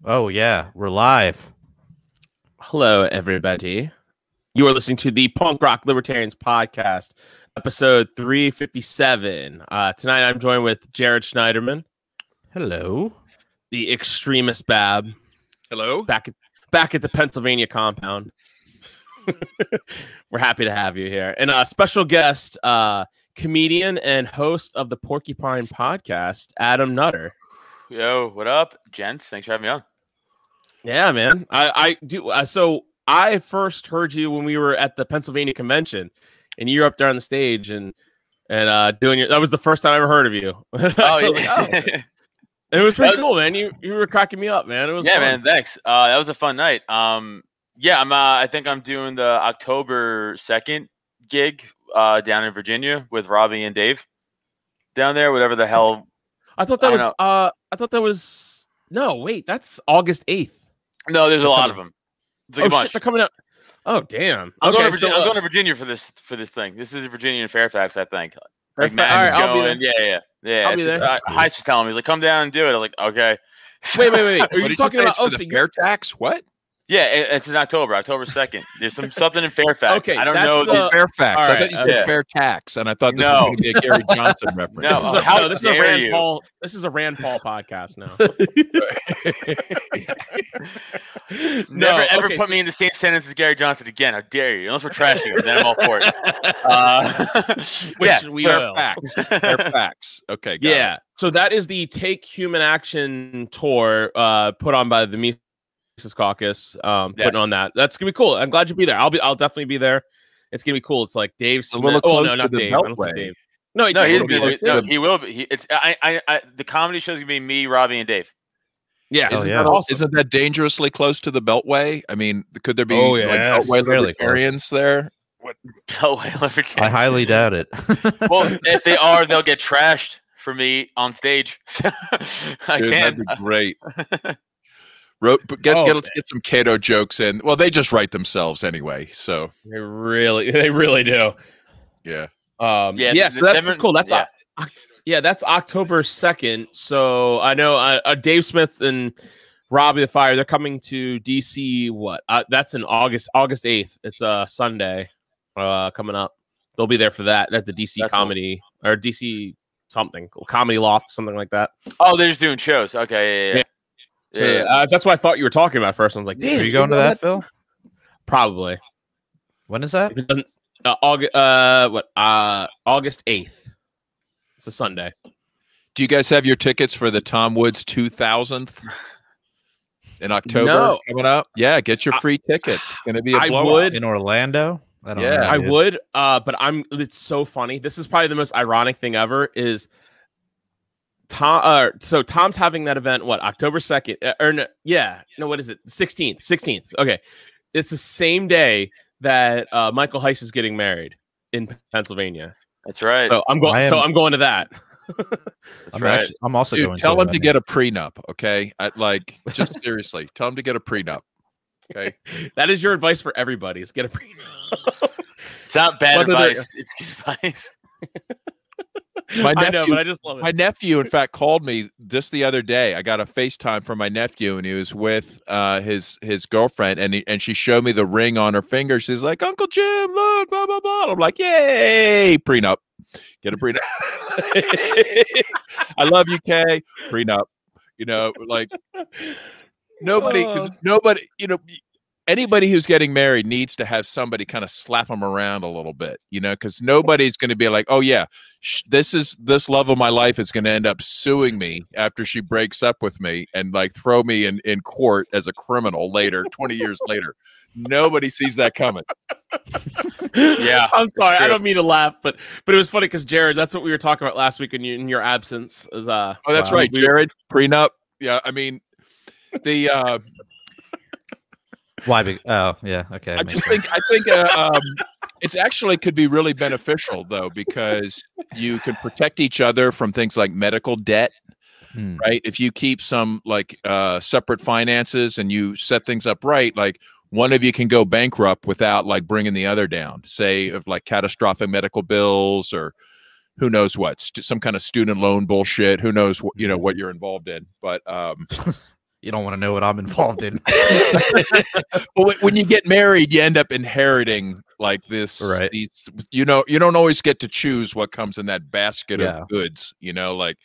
Oh, yeah. We're live. Hello, everybody. You are listening to the Punk Rock Libertarians Podcast, episode 357. Tonight, I'm joined with Jared Schneiderman. Hello. The extremist Bab. Hello. Back at the Pennsylvania compound. We're happy to have you here. And a special guest, comedian and host of the Porcupine Podcast, Adam Nutter. Yo, what up, gents? Thanks for having me on. Yeah, man. I do. So I first heard you when we were at the Pennsylvania convention, and you were up there on the stage and doing your. That was the first time I ever heard of you. Oh yeah, It was pretty cool, man. You were cracking me up, man. It was fun. man. Thanks. That was a fun night. Yeah, I think I'm doing the October 2nd gig down in Virginia with Robbie and Dave down there. Whatever the hell. I thought that was. No, wait. That's August 8th. No, there's a lot of them. It's like a bunch. Shit, they're coming up. Oh, damn. I'm going to Virginia for this thing. This is Virginia and Fairfax, I think. Like Matt is going. Yeah. I'll be there. Heist was telling me, he's like, come down and do it. I'm like, okay. Wait. Are you talking about? Oh, so fair tax? What? Yeah, it's in October 2nd. There's something in Fairfax. Okay, I don't know. Fairfax. All right, I thought you said fair tax, and I thought this was going to be a Gary Johnson reference. This is a Rand Paul. This is a Rand Paul podcast now. Never ever put me in the same sentence as Gary Johnson again. How dare you? Unless we're trashing him, then I'm all for it. Fairfax. Okay. Yeah. So that is the Take Human Action tour put on by the Mises Caucus. Putting on that. That's gonna be cool. I'm glad you'll be there. I'll definitely be there. It's gonna be cool. It's like Dave Smith. Oh no, not Dave. I don't think Dave. No, he will be. The comedy show's gonna be me, Robbie, and Dave. Yeah. Isn't that dangerously close to the Beltway? I mean, could there be Beltway libertarians there? What? Beltway libertarians? I highly doubt it. Well, if they are, they'll get trashed for me on stage. That'd be great. Let's get some Cato jokes in. Well, they just write themselves anyway, so they really do. Yeah. So that's cool. That's that's October 2nd. So I know Dave Smith and Robbie the Fire, they're coming to DC. That's in August 8th. It's a Sunday coming up. They'll be there for that at the DC Comedy or DC something Comedy Loft, something like that. Oh, they're just doing shows. Okay, yeah. That's what I thought you were talking about first. I was like, damn, are you going to that, Phil? Probably. When is that? It doesn't. August 8th. It's a Sunday. Do you guys have your tickets for the Tom Woods 2000th in October coming up? Yeah, get your free tickets. It's gonna be a blowout. In Orlando. I would. But it's so funny. This is probably the most ironic thing ever. Is Tom? So Tom's having that event. What, October 2nd? What is it? 16th. Okay, it's the same day that Michael Heiss is getting married in Pennsylvania. That's right. So I'm going. I'm going to that. I'm also going. Tell him to get a prenup, okay? Just seriously, tell him to get a prenup. Okay, that is your advice for everybody. Is get a prenup. It's not bad advice. It's good advice. I know, but I just love it. My nephew, in fact, called me just the other day. I got a FaceTime from my nephew, and he was with his girlfriend, and she showed me the ring on her finger. She's like, "Uncle Jim, look, blah blah blah." I'm like, "Yay, prenup! Get a prenup." I love you, Kay. Prenup. Nobody. Anybody who's getting married needs to have somebody kind of slap them around a little bit, because nobody's going to be like, oh yeah, this love of my life is going to end up suing me after she breaks up with me and like throw me in court as a criminal later, 20 years later. Nobody sees that coming. Yeah, I'm sorry, I don't mean to laugh, but it was funny because Jared, that's what we were talking about last week in your absence. Is oh, that's right, Jared, prenup. Yeah, I mean the. Why? Oh, yeah. Okay. I think it's actually could be really beneficial though, because you can protect each other from things like medical debt, right? If you keep some separate finances and you set things up right, like one of you can go bankrupt without like bringing the other down, say of like catastrophic medical bills or who knows what, some kind of student loan bullshit. Who knows what, what you're involved in, but You don't want to know what I'm involved in. Well, when you get married, you end up inheriting like this. Right. These, you don't always get to choose what comes in that basket of goods. Like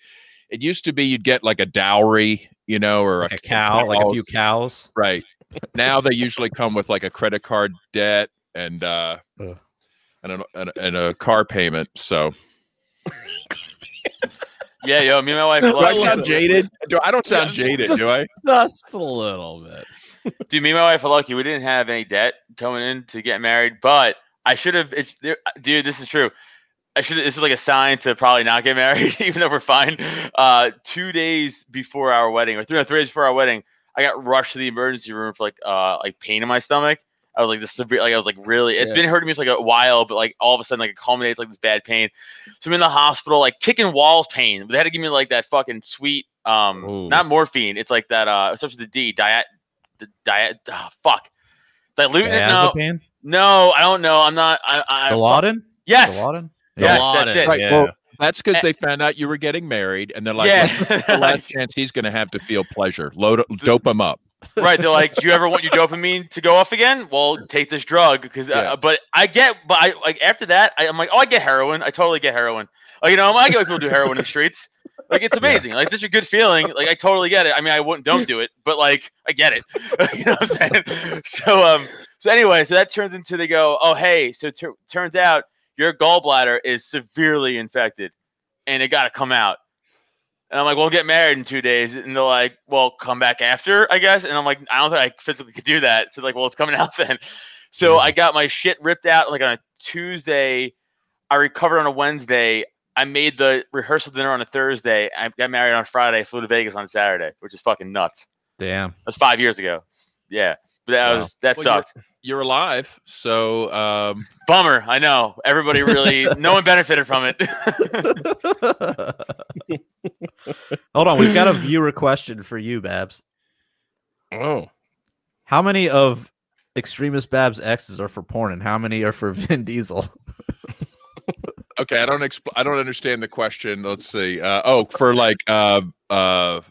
it used to be, you'd get like a dowry, or like a cow, like a few cows. Right. Now they usually come with like a credit card debt and a car payment. So. Yeah, yo, me and my wife. Do I sound jaded? I don't sound jaded, do I? Just a little bit. Dude, me and my wife are lucky. We didn't have any debt coming in to get married, but I should have. Dude, this is true. This is like a sign to probably not get married, even though we're fine. 2 days before our wedding, or 3 days before our wedding, I got rushed to the emergency room for like pain in my stomach. I was like this severe, like I was like really. It's been hurting me for like a while, but like all of a sudden, like it culminates like this bad pain. So I'm in the hospital, like kicking walls, pain. But they had to give me like that fucking sweet, not morphine. It's like that. It starts with the D. Fuck. Diazepam? No, I don't know. I'm not. Dilaudid? Yes. Dilaudid? Yes, Dilaudid. that's it. Right. Yeah. Well, that's because they found out you were getting married, and they're like, the last chance he's going to have to feel pleasure. Dope him up. Right, they're like, do you ever want your dopamine to go off again? Well, take this drug because. But I like after that, I'm like, oh, I get heroin. I totally get heroin. Like, I get people do heroin in the streets. Like, it's amazing. Like, this is a good feeling. Like, I totally get it. I mean, don't do it, but like, I get it. You know what I'm saying? So anyway, so that turns into they go, oh, hey, so turns out your gallbladder is severely infected, and it got to come out. And I'm like, we'll get married in 2 days. And they're like, well, come back after, I guess. And I'm like, I don't think I physically could do that. So like, well, it's coming out then. So I got my shit ripped out like on a Tuesday. I recovered on a Wednesday. I made the rehearsal dinner on a Thursday. I got married on Friday. Flew to Vegas on Saturday, which is fucking nuts. Damn. That was 5 years ago. Yeah. But that sucked. You're alive. So bummer. I know. Everybody really, no one benefited from it. Hold on, we've got a viewer question for you, Babs. Oh. How many of Extremist Babs' exes are for porn, and how many are for Vin Diesel? Okay, I don't understand the question. Let's see. For like for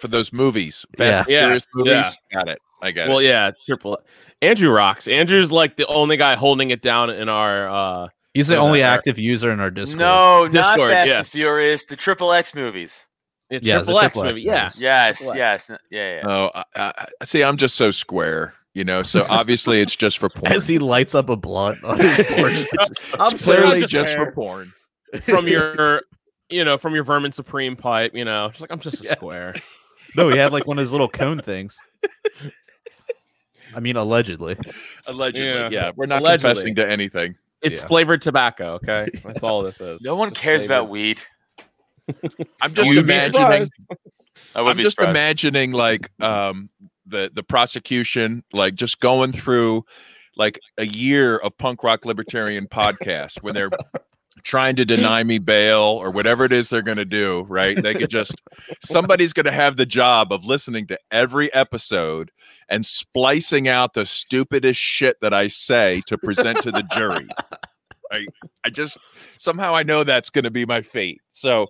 those movies. Fast and Furious movies. Yeah. Got it. I got it. Well, yeah, triple. Andrew rocks. Andrew's like the only guy holding it down in our He's the only active user in our Discord. No, not Discord, Fast and Furious, the Triple X movies. Triple X movie, yeah. Yes. Oh, I see. I'm just so square, So obviously, it's just for porn. As he lights up a blunt on his porch. I'm clearly just for porn. From your, from your Vermin Supreme pipe, Just like I'm just a square. No, he had like one of his little cone things. I mean, allegedly. Allegedly, yeah. We're not confessing to anything. It's flavored tobacco, okay? That's all this is. No one cares about weed. I'm just imagining. I'm just imagining like the prosecution like just going through like a year of punk rock libertarian podcasts when they're trying to deny me bail or whatever it is they're going to do, right? They could just somebody's going to have the job of listening to every episode and splicing out the stupidest shit that I say to present to the jury. I just somehow I know that's going to be my fate. So,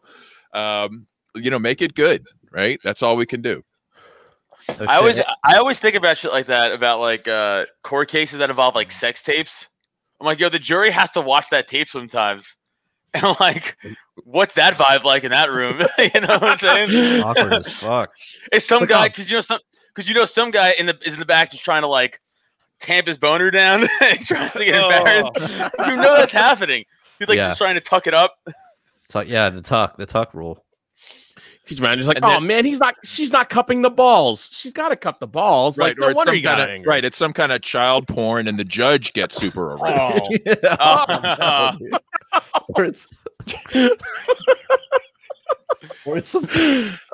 make it good, right? That's all we can do. I always think about shit like that, about like court cases that involve like sex tapes. I'm like, yo, the jury has to watch that tape sometimes. And I'm like, what's that vibe like in that room? You know what I'm saying? Awkward as fuck. It's some guy, because some guy is in the back just trying to like tamp his boner down, trying to get embarrassed. You know that's happening. He's like just trying to tuck it up. The tuck rule. He's just like, man, she's not cupping the balls. She's got to cup the balls. Right, like, no wonder you got angry. Right, it's some kind of child porn, and the judge gets super irate. Or it's some.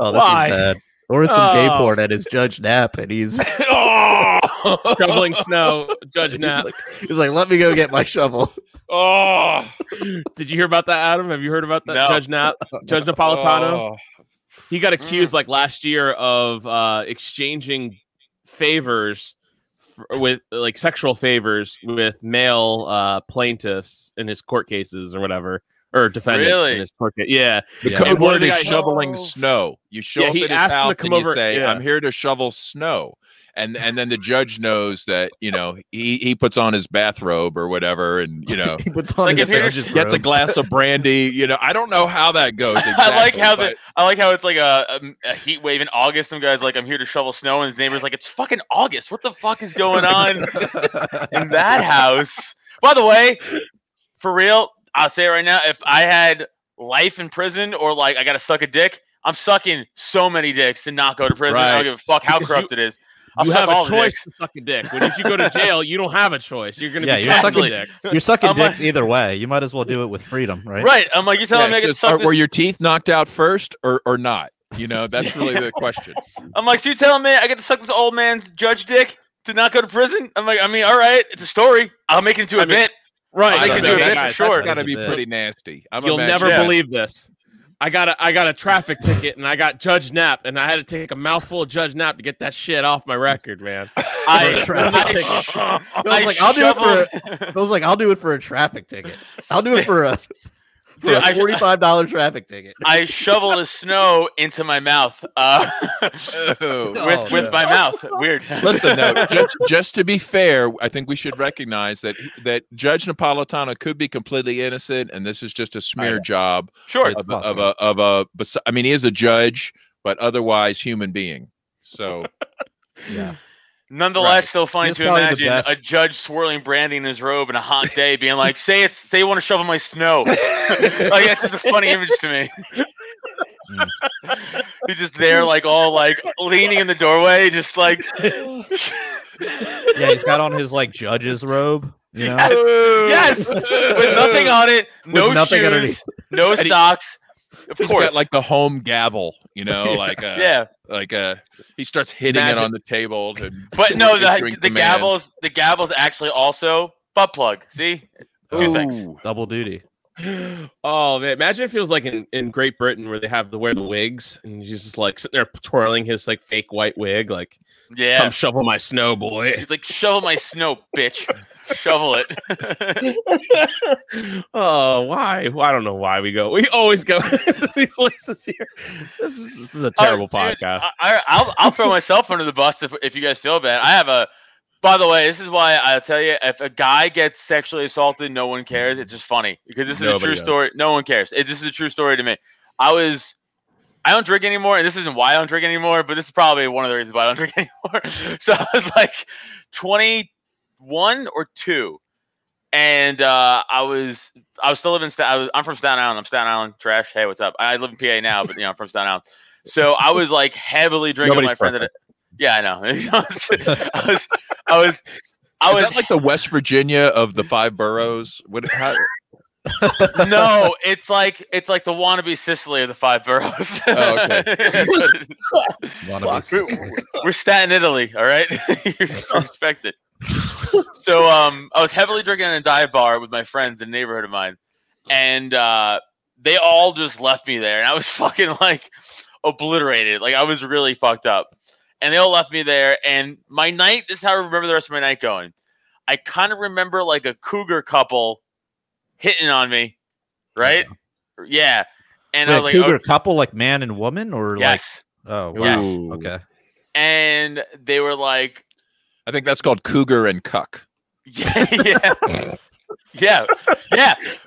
Oh, this is bad. Or it's some gay porn and it's Judge Knapp, and he's shoveling snow. Judge Knapp. He's like, let me go get my shovel. Oh, did you hear about that, Adam? Have you heard about that? No. Judge Knapp, Judge Napolitano. He got accused like last year of exchanging favors with like sexual favors with male plaintiffs in his court cases or whatever, or defendants in his court case. Yeah. The code word is shoveling snow. You show up at his house and you say, I'm here to shovel snow. And then the judge knows that, you know, he puts on his bathrobe or whatever, and, you know, he puts on his gets a glass of brandy. You know, I don't know how that goes. Exactly, I like how it's like a heat wave in August. Some guy's like, I'm here to shovel snow, and his neighbor's like, it's fucking August. What the fuck is going on in that house? By the way, for real, I'll say it right now. If I had life in prison or like I got to suck a dick, I'm sucking so many dicks to not go to prison. I don't give a fuck how corrupt it is. You have a choice to suck a dick. But if you go to jail, you don't have a choice. You're going to be sucking dick. You're sucking dicks either way. You might as well do it with freedom, right? Right. I'm like, you're telling me I get to suck this? Were your teeth knocked out first or not? You know, that's really the question. I'm like, so you're telling me I get to suck this old man's judge dick to not go to prison? I'm like, I mean, all right, it's a story. I'll make it into a bit. Right. I'll make it into a bit for sure. That's got to be pretty nasty. You'll never believe this. I got a traffic ticket and I got Judge Knapp, and I had to take a mouthful of Judge Knapp to get that shit off my record, man. I'll do it for a traffic ticket. I'll do it for a $45 traffic ticket. I shoveled the snow into my mouth with my mouth. Weird. Listen, no, just to be fair, I think we should recognize that Judge Napolitano could be completely innocent, and this is just a smear job. Sure, I mean, he is a judge, but otherwise human being. So, yeah. Nonetheless, still funny to imagine a judge swirling brandy in his robe on a hot day, being like, "Say you want to shovel my snow." Like, that's just a funny image to me. He's just there, like all like leaning in the doorway, just like. Yeah, he's got on his like judge's robe. You know? Yes, with nothing on it, no shoes, underneath. No socks. He's got like the home gavel, you know, like he starts hitting it on the table. But no, the gavel's actually also butt plug. See, two things, double duty. Oh man, imagine if it was like in Great Britain where they have wear the wigs, and he's just like sitting there twirling his like fake white wig, like, come shovel my snow, boy. He's like, shovel my snow, bitch. Shovel it. Oh, why? Well, I don't know why we always go to these places here. This is a terrible podcast. I'll throw myself under the bus if you guys feel bad. I have by the way, this is why I'll tell you, if a guy gets sexually assaulted, no one cares. It's just funny because this is a true story. No one cares. This is a true story to me. I don't drink anymore, and this isn't why I don't drink anymore, but this is probably one of the reasons why I don't drink anymore. So I was like 21 or 2, and I was still living I'm from Staten Island. I'm Staten Island trash. Hey, what's up? I live in PA now, but I'm from Staten Island. So I was like heavily drinking with my friend. Yeah, I know. I was. Is that like the West Virginia of the 5 boroughs? No, it's like the wannabe Sicily of the 5 boroughs. Oh, okay. We're Staten Italy, all right? You respect it. So I was heavily drinking in a dive bar with my friends in a neighborhood of mine, and they all just left me there, and I was fucking like obliterated. Like I was really fucked up, and they all left me there. And my night, this is how I remember the rest of my night going. I kind of remember like a cougar couple hitting on me, right? Yeah. And I was like, cougar couple, like man and woman, or yes. Like, oh, wow. Yes. Okay. And they were like, I think that's called cougar and cuck. Yeah.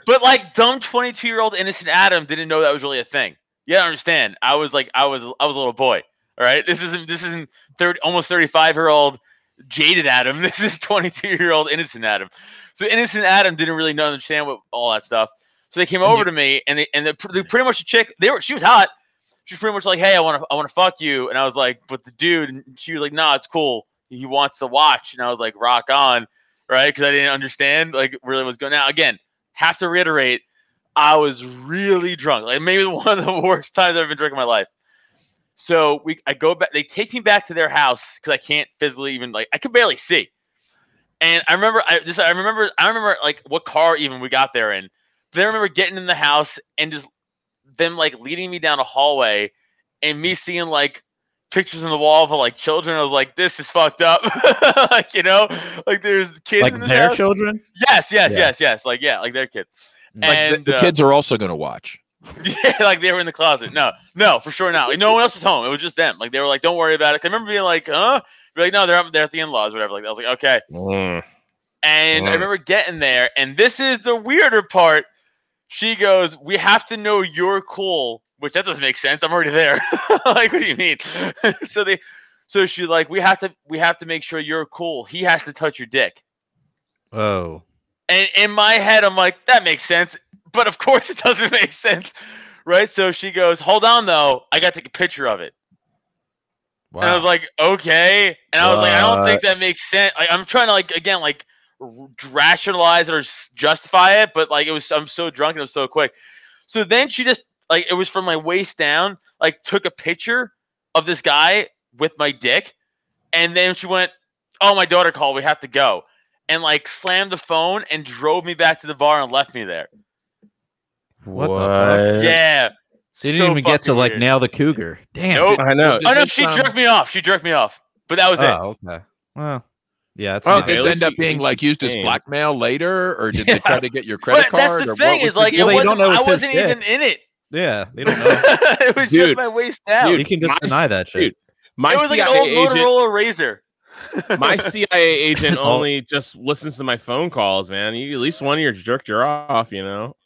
But like dumb 22-year-old innocent Adam didn't know that was really a thing. You gotta understand. I was a little boy. All right. This isn't almost 35-year-old jaded Adam. This is 22-year-old innocent Adam. So innocent Adam didn't really understand what all that stuff. So they came over to me, and they pretty much the chick. She was hot. She was pretty much like, "Hey, I want to fuck you," and I was like, "But the dude," and she was like, "Nah, it's cool. He wants to watch," and I was like, "Rock on," right? Because I didn't understand like really what's going on. Now again, have to reiterate, I was really drunk. Like maybe one of the worst times I've ever been drinking in my life. So I go back. They take me back to their house because I can't physically even I could barely see. And I remember like what car even we got there in. But I remember getting in the house and just them like leading me down a hallway and me seeing like pictures on the wall of like children. I was like, this is fucked up. Like, like there's kids like in this their house. Children. Yes. Like, like their kids. And the kids are also going to watch. Yeah, like they were in the closet. No, for sure not. Like no one else was home. It was just them. Like they were like, "Don't worry about it." I remember being like, "Huh?" They're like, "No, they're at the in-laws, whatever." Like I was like, "Okay." And I remember getting there, and this is the weirder part. She goes, "We have to know you're cool," which that doesn't make sense. I'm already there. Like, what do you mean? So she's like, "We have to make sure you're cool. He has to touch your dick." Oh. And in my head, I'm like, that makes sense. But of course it doesn't make sense, right? So she goes, "Hold on, though. I got to take a picture of it." Wow. And I was like, okay. And I was like, I don't think that makes sense. Like, I'm trying to rationalize it or justify it, but like I'm so drunk and it was so quick. So then she just it was from my waist down, took a picture of this guy with my dick, and then she went, "Oh, my daughter called. We have to go," and slammed the phone and drove me back to the bar and left me there. What the fuck? Yeah. So you didn't even get to weird. Nail the cougar. Damn. Nope. I know. Oh no, she jerked me off. But that was it. Oh, okay. Well, yeah. Did this end up being used as blackmail later, or did they try to get your credit card? That's the thing is I wasn't even in it. Yeah, they don't know. It was just my waist down. Dude, you can just deny that shit. Dude, it was like an old Motorola Razor. My CIA agent only just listens to my phone calls, man. You at least one of your jerked her off, you know.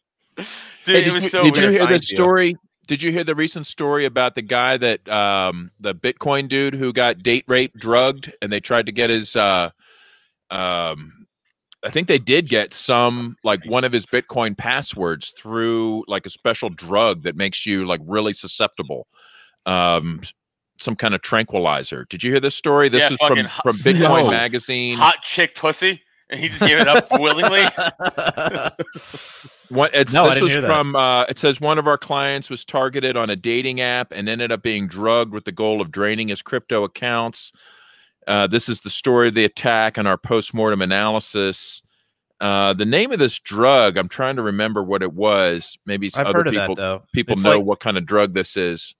Dude, it was so weird. Did you hear the story? Did you hear the recent story about the guy that the Bitcoin dude who got date raped, drugged, and they tried to get his I think they did get one of his Bitcoin passwords through a special drug that makes you really susceptible. Some kind of tranquilizer. Did you hear this story? This is from Bitcoin Magazine. Hot chick pussy. And he just gave it up willingly. This was from. It says one of our clients was targeted on a dating app and ended up being drugged with the goal of draining his crypto accounts. This is the story of the attack and our postmortem analysis. The name of this drug, I'm trying to remember what it was. Maybe I've heard of that, though. People know what kind of drug this is.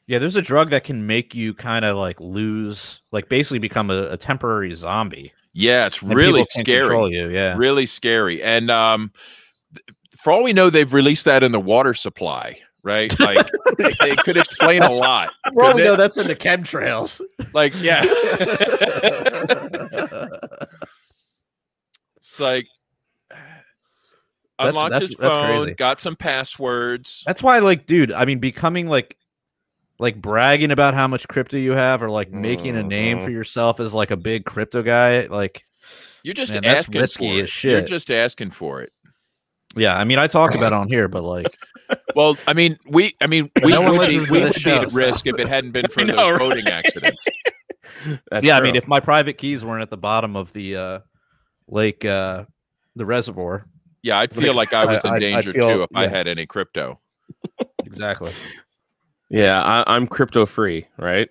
Yeah, there's a drug that can make you kind of lose, basically become a temporary zombie. Yeah, it's really scary. Yeah, really scary. And for all we know, they've released that in the water supply, right? They could explain a lot. For all we know, that's in the chemtrails. Yeah. It's unlocked his phone, crazy. Got some passwords. That's why, dude, I mean, becoming bragging about how much crypto you have, or making a name for yourself as a big crypto guy, you're just man, asking that's risky for it. as shit. You're just asking for it. Yeah, I mean, I talk about it on here, but well, I mean, we would be at risk if it hadn't been for the voting accidents. Yeah, I mean, if my private keys weren't at the bottom of the lake, the reservoir. Yeah, I'd feel like I was in danger too if I had any crypto. Exactly. Yeah, I'm crypto free, right?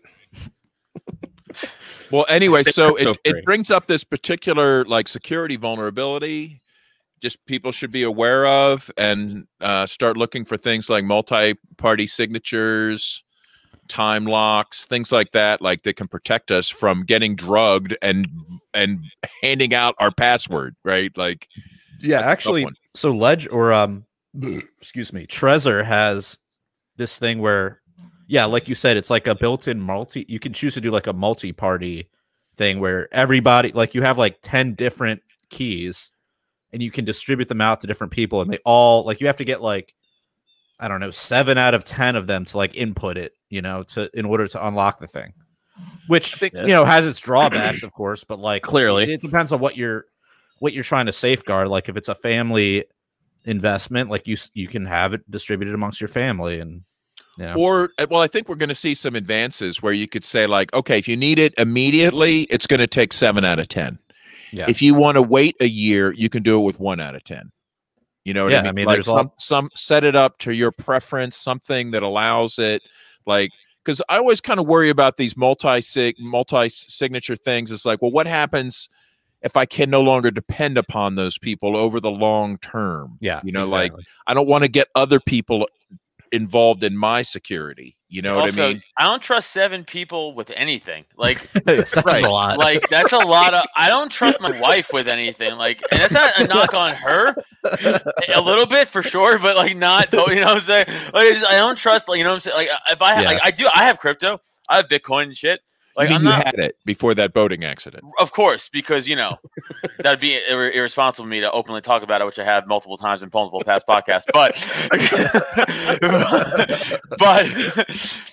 Well, anyway, so it brings up this particular security vulnerability. Just people should be aware of and start looking for things like multi-party signatures, time locks, things like that, that can protect us from getting drugged and handing out our password, right? Yeah, actually, so Ledge or excuse me, Trezor has this thing where, yeah, like you said, it's a built-in you can choose to do a multi-party thing where everybody, you have 10 different keys and you can distribute them out to different people, and they all you have to get I don't know, 7 out of 10 of them to input it, in order to unlock the thing, which has its drawbacks, of course, but clearly it depends on what you're trying to safeguard. If it's a family investment, you can have it distributed amongst your family. And or, well, I think we're going to see some advances where you could say okay, if you need it immediately, it's going to take 7 out of 10. Yeah. If you want to wait a year, you can do it with 1 out of 10. You know what I mean? There's some set it up to your preference, something that allows it, because I always kind of worry about these multi-signature things. It's well, what happens if I can no longer depend upon those people over the long term? Yeah, exactly. I don't want to get other people involved in my security. You know what I mean? I don't trust 7 people with anything. Like, sounds a lot. Like, that's a lot of. I don't trust my wife with anything. Like, and that's not a knock on her, a little bit for sure, but like not totally. You know what I'm saying? Like, I don't trust. Like, you know what I'm saying? Like, if I like, I have crypto, I have Bitcoin and shit. Like, you had it before that boating accident. Of course, because that'd be irresponsible of me to openly talk about it, which I have multiple times in multiple past podcasts. But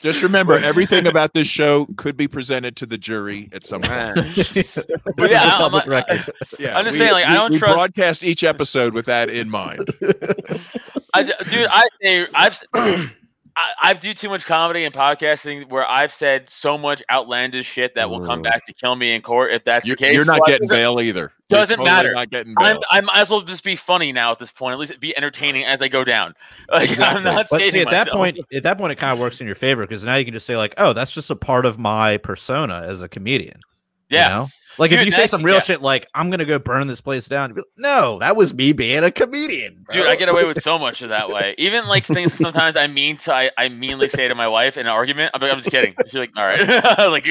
just remember, everything about this show could be presented to the jury at some point. But yeah, public record. Yeah, I'm just saying, like, I don't trust. Broadcast each episode with that in mind. I do too much comedy and podcasting where I've said so much outlandish shit that will come back to kill me in court if that's the case. You're not getting bail either. Doesn't matter. Not getting bail. I might as well just be funny now at this point. At least be entertaining as I go down. Like, exactly. I'm not. But see, at that point, it kind of works in your favor because now you can just say like, "Oh, that's just a part of my persona as a comedian." Yeah. You know? Like, dude, if you say some real shit like, I'm going to go burn this place down. No, that was me being a comedian. Bro. Dude, I get away with so much of that way. Even like things sometimes I meanly say to my wife in an argument. I'm like, I'm just kidding. She's like, all right. I was like,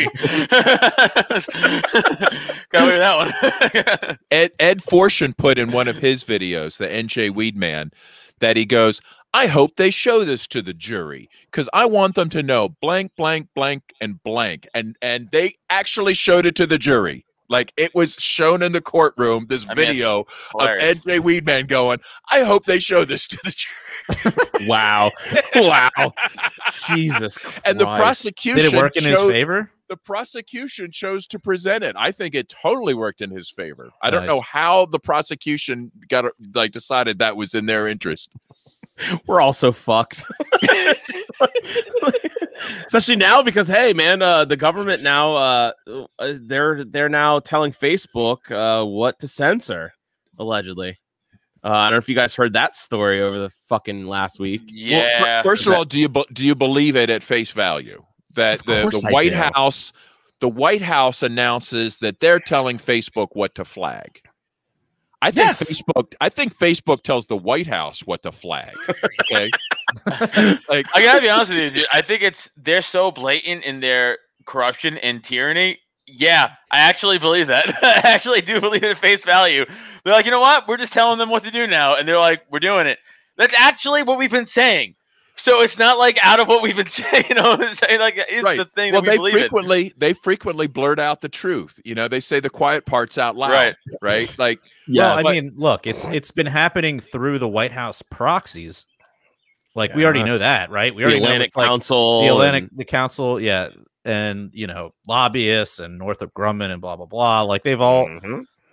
got away with that one. Ed Fortune put in one of his videos, the NJ Weedman, that he goes, I hope they show this to the jury because I want them to know blank, blank, blank, and blank. And they actually showed it to the jury. Like, it was shown in the courtroom, this video of NJ Weedman going, I hope they show this to the jury. Wow. Jesus Christ. And the prosecution did it work in his favor? The prosecution chose to present it. I think it totally worked in his favor. I don't know how the prosecution decided that was in their interest. We're all so fucked. Especially now because, hey, man, the government now they're now telling Facebook what to censor, allegedly. I don't know if you guys heard that story over the fucking last week. Yeah. Well, first of all, do you believe it at face value that the White House announces that they're telling Facebook what to flag? I think Facebook tells the White House what to flag. Okay. Like, I gotta be honest with you, dude. I think they're so blatant in their corruption and tyranny. Yeah, I actually believe that. I actually do believe it at face value. They're like, you know what? We're just telling them what to do now, and they're like, we're doing it. That's actually what we've been saying. So it's not like out of what we've been saying. You know what I'm saying? Like, it's the thing that we believe in. They frequently blurt out the truth. You know, they say the quiet parts out loud. Right? Like, yeah. Well, I mean, look, it's been happening through the White House proxies. Like, we already know that, right? We already know Atlantic Council, the Council, yeah, and lobbyists and Northrop Grumman and blah blah blah. Like, they've all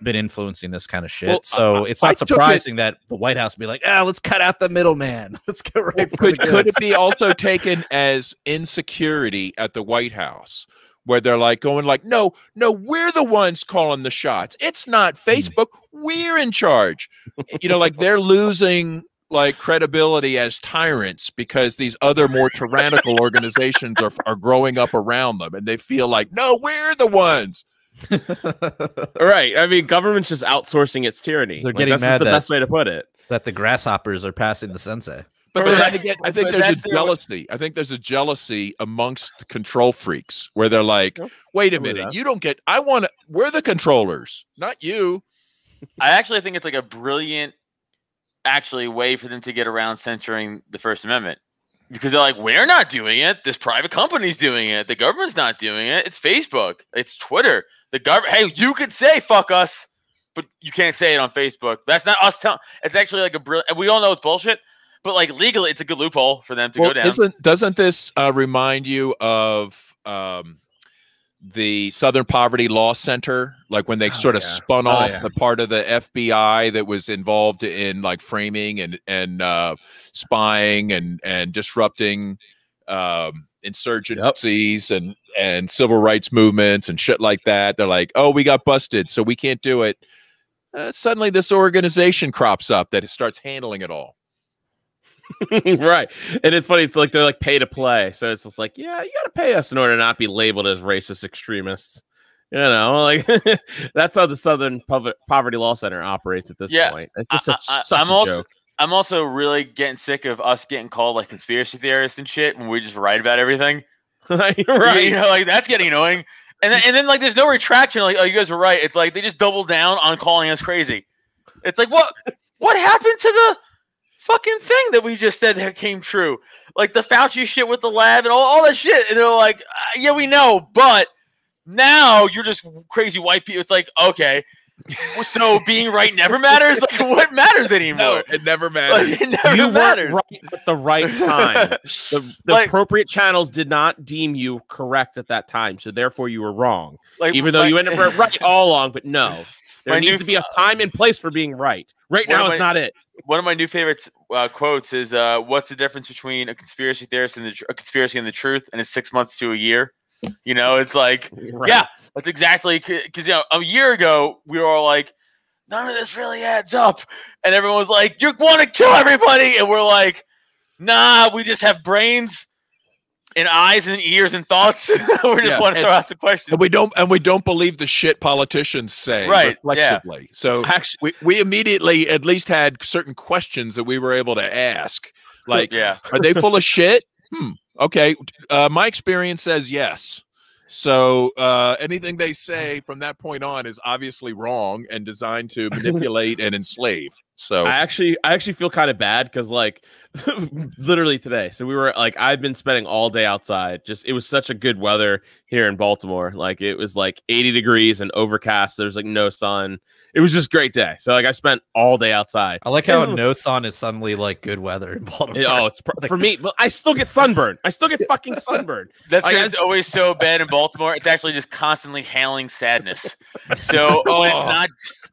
been influencing this kind of shit. Well, so it's not surprising that the White House be like, let's cut out the middleman. Let's go right for the goods. Could it be also taken as insecurity at the White House, where they're like going like, no, we're the ones calling the shots. It's not Facebook. We're in charge. Like, they're losing like credibility as tyrants because these other more tyrannical organizations are growing up around them, and they feel like, no, we're the ones. Right. I mean, government's just outsourcing its tyranny. They're getting mad. That's the best way to put it. That the grasshoppers are passing the sensei. But then again, I think there's a jealousy. I think there's a jealousy amongst control freaks where they're like, wait a minute, you don't get. We're the controllers, not you. I actually think it's like a brilliant, way for them to get around censoring the First Amendment. Because they're like, we're not doing it. This private company's doing it. The government's not doing it. It's Facebook. It's Twitter. The government. Hey, you could say fuck us, but you can't say it on Facebook. That's not us telling. It's actually like a brilliant. And we all know it's bullshit, but like legally, it's a good loophole for them to go down. Doesn't this remind you of the Southern Poverty Law Center? Like when they sort of spun off the part of the FBI that was involved in like framing and spying and disrupting insurgencies and civil rights movements and shit like that. They're like, oh, we got busted, so we can't do it. Suddenly this organization crops up that starts handling it all. Right. And it's funny, it's like they're like pay to play. So it's just like, yeah, you gotta pay us in order to not be labeled as racist extremists. Like that's how the Southern Poverty Law Center operates at this point. It's just such a joke. I'm also really getting sick of us getting called like conspiracy theorists and shit when we just write about everything. Right. You know, like that's getting annoying. And then like there's no retraction. Like, oh, you guys were right. It's like they just double down on calling us crazy. It's like what happened to the fucking thing that we just said that came true? Like the Fauci shit with the lab and all that shit. And they're like, yeah, we know, but now you're just crazy white people. It's like, okay. So being right never matters. Like, what matters anymore? No, it never matters. Like, it never you matters. weren't right at the right time. The Like- appropriate channels did not deem you correct at that time, so therefore you were wrong. Like, Even though you ended up right all along, but no, there My needs new- to be a time and place for being right. Right One now of is my- not it. One of my new favorite quotes is, "What's the difference between a conspiracy theorist and a conspiracy and the truth?" And it's 6 months to a year. You know, it's like, Right. yeah, that's exactly because you know a year ago we were all like, none of this really adds up, and everyone was like, you want to kill everybody, and we're like, nah, we just have brains and eyes and ears and thoughts. We just want to throw out the question. And we don't believe the shit politicians say reflexively. So Actually, we immediately at least had certain questions that we were able to ask. Like, are they full of shit? Okay. My experience says yes. So anything they say from that point on is obviously wrong and designed to manipulate and enslave. So I actually feel kind of bad because like literally today. So we were like, I've been spending all day outside. Just it was such a good weather here in Baltimore. Like it was like 80 degrees and overcast. There's like no sun. It was just a great day. So like I spent all day outside. I like how no sun is suddenly like good weather in Baltimore. It's for me. But I still get sunburned. I still get fucking sunburned. That's because it's always so bad in Baltimore. It's actually just constantly hailing sadness. So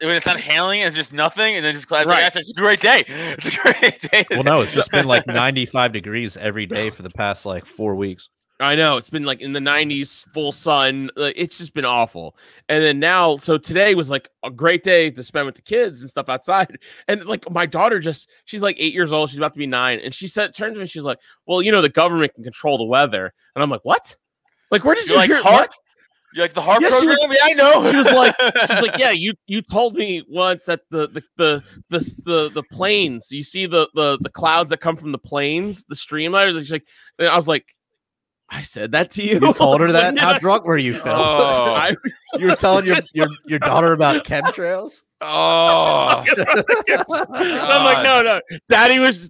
when it's not hailing, it's just nothing, and then just clouds. Right. Like, that's a great day. It's a great day. Well, no, it's just been like 95 degrees every day for the past like 4 weeks. I know it's been like in the 90s, full sun. It's just been awful. And then now, so today was like a great day to spend with the kids and stuff outside. And like my daughter she's like 8 years old. She's about to be 9. And she turns to me, she's like, well, you know, the government can control the weather. And I'm like, what? Like, where did you hear HARP? You're like the HARP program? Yeah, I know. She was like, yeah, you told me once that the planes, you see the clouds that come from the planes, the streamliners. She's like, and I was like, I said that to you. You told her that? How drunk were you, Phil? You were telling your daughter about chemtrails? Oh, I'm like, no. Daddy was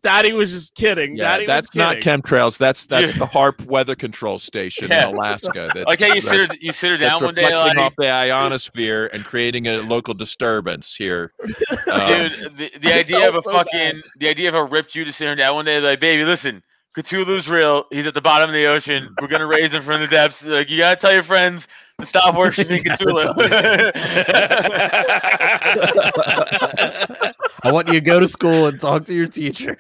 just kidding. Yeah, Daddy that's was not chemtrails. That's the HARP weather control station in Alaska. That's, okay, you sit her down one day, reflecting off the ionosphere and creating a local disturbance here. Dude, the idea of the idea of a ripped you to sit her down one day, like, baby, listen. Cthulhu's real. He's at the bottom of the ocean. We're gonna raise him from the depths. Like, you gotta tell your friends to stop worshiping Cthulhu. I want you to go to school and talk to your teacher.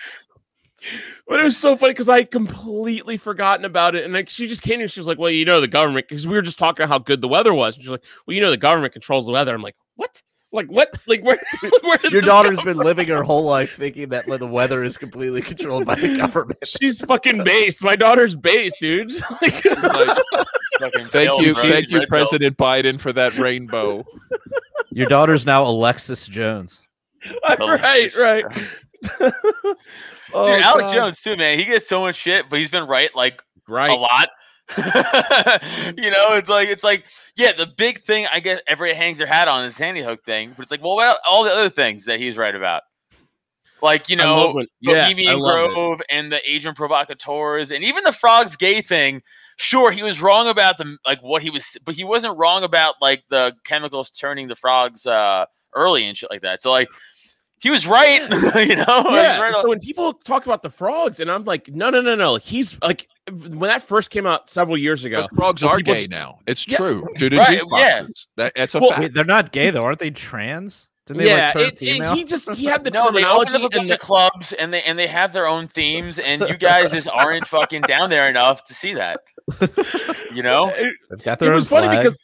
But it was so funny because I had completely forgotten about it, and like she just came and she was like, "Well, you know, the government," because we were just talking about how good the weather was. And she's like, "Well, you know, the government controls the weather." I'm like, "What? Like what? Like where your daughter's been living her whole life thinking that the weather is completely controlled by the government. She's fucking based. My daughter's based, dude. Thank you, President Biden, for that rainbow. Your daughter's now Alexis Jones. Right. Dude, Alex Jones too, man. He gets so much shit, but he's been right a lot. You know, it's like yeah, the big thing I guess everybody hangs their hat on is Sandy Hook thing, but it's like, well, what about all the other things that he's right about? Like, you know, Bohemian Grove and the Asian provocateurs and even the frogs gay thing. Sure, he was wrong about but he wasn't wrong about like the chemicals turning the frogs early and shit like that. So like he was right, you know. Yeah. Right so when people talk about the frogs, and I'm like, no. Like, he's like, when that first came out several years ago, those frogs are gay now. It's true. Dude, that's a fact. Wait, they're not gay though, aren't they? Trans? Didn't they like turn female? He had the terminology. They opened up a bunch of clubs, and they have their own themes, and you guys just aren't fucking down there enough to see that. You know, they've got their own flag. Funny because.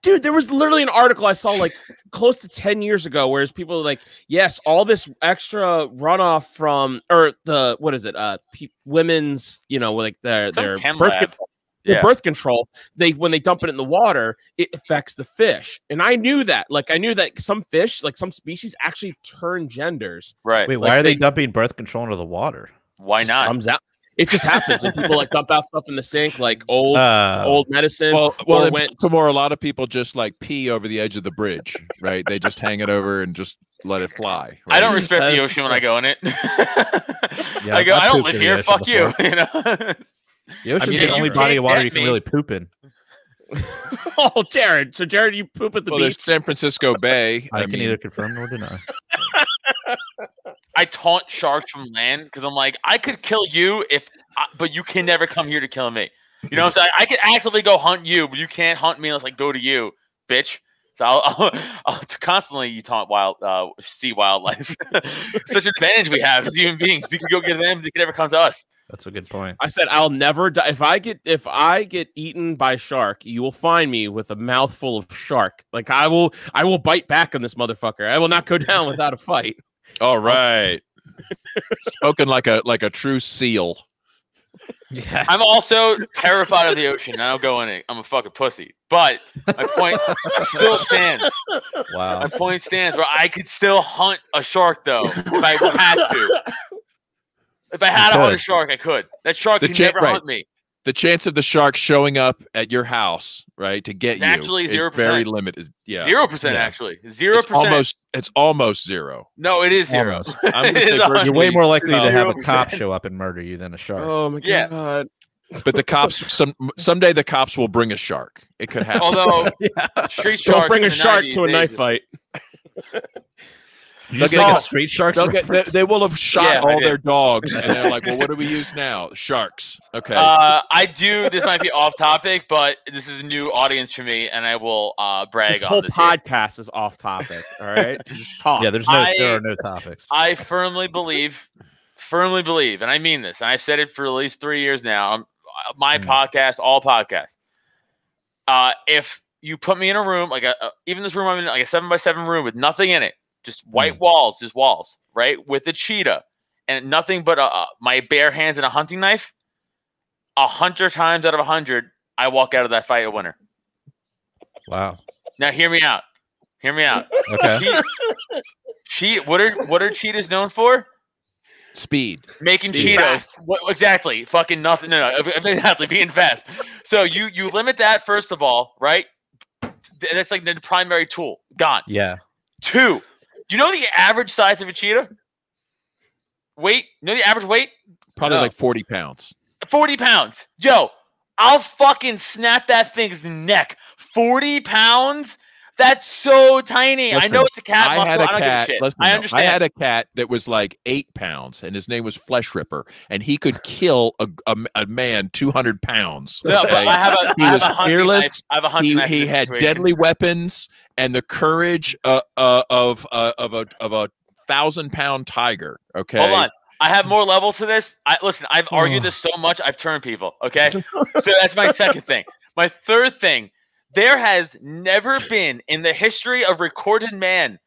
Dude, there was literally an article I saw like close to 10 years ago, whereas people were like, yes, all this extra runoff from, or the, what is it? Women's, you know, like their birth control. Well, birth control, when they dump it in the water, it affects the fish. And I knew that. Like, I knew that some fish, like some species, actually turn genders. Right. Wait, why are they dumping birth control into the water? Why not? Comes out. It just happens when people like dump out stuff in the sink, like old medicine. Well, a lot of people just like pee over the edge of the bridge, right? They just hang it over and just let it fly. Right? I don't respect the ocean when I go in it. I don't live here. Fuck you. You know. The ocean's the only body of water you can really poop in. Oh, Jared. So, Jared, you poop at the beach? There's San Francisco Bay. I can neither confirm nor deny. I taunt sharks from land because I'm like, I could kill you but you can never come here to kill me. You know what I'm saying? I could actively go hunt you, but you can't hunt me unless I go to you, bitch. So I'll constantly taunt sea wildlife. Such an advantage we have as human beings. We can go get them; they can never come to us. That's a good point. I said I'll never die. If I get eaten by shark, you will find me with a mouthful of shark. Like I will bite back on this motherfucker. I will not go down without a fight. All right. Spoken like a true seal. Yeah. I'm also terrified of the ocean. I don't go in it. I'm a fucking pussy. But my point still stands. Wow. My point stands where I could still hunt a shark though if I had to. If I had to hunt a shark, I could. That shark can never hunt me. The chance of the shark showing up at your house, right, to get you actually 0%. Is very limited. Yeah, 0% actually. 0%. It's almost zero. No, it is zero. You're way more likely to have a cop show up and murder you than a shark. Oh my god! But the cops, someday the cops will bring a shark. It could happen. Although street sharks, bring a shark to a knife fight. They'll get street sharks. They will have shot all their dogs, and they're like, "Well, what do we use now? Sharks." Okay. This might be off topic, but this is a new audience for me, and I will brag this on whole this. Podcast is off topic. All right, just talk. Yeah, there are no topics. I firmly believe, and I mean this, and I've said it for at least 3 years now. My podcast, all podcasts. If you put me in a room, like even this room I'm in, like a 7x7 room with nothing in it. Just white walls, just walls, right? With a cheetah and nothing but my bare hands and a hunting knife. 100 times out of 100, I walk out of that fight a winner. Wow. Now hear me out. Okay. What are cheetahs known for? Speed. Making Cheetos. Exactly. Fucking nothing. No. Exactly. Being fast. So you limit that first of all, right? That's like the primary tool. Gone. Yeah. 2. Do you know the average size of a cheetah? Weight? You know the average weight? Probably like 40 pounds. 40 pounds. Yo, I'll fucking snap that thing's neck. 40 pounds? That's so tiny. Listen, I know it's a cat muscle. I don't give a shit. I understand. I had a cat that was like 8 pounds, and his name was Flesh Ripper, and he could kill a man 200 pounds. Okay? No, but he was fearless. I have a hunting knife. He had deadly weapons and the courage of a 1,000-pound tiger. Okay, hold on. I have more levels to this. Listen, I've argued this so much, I've turned people. Okay, so that's my second thing. My third thing. There has never been in the history of recorded man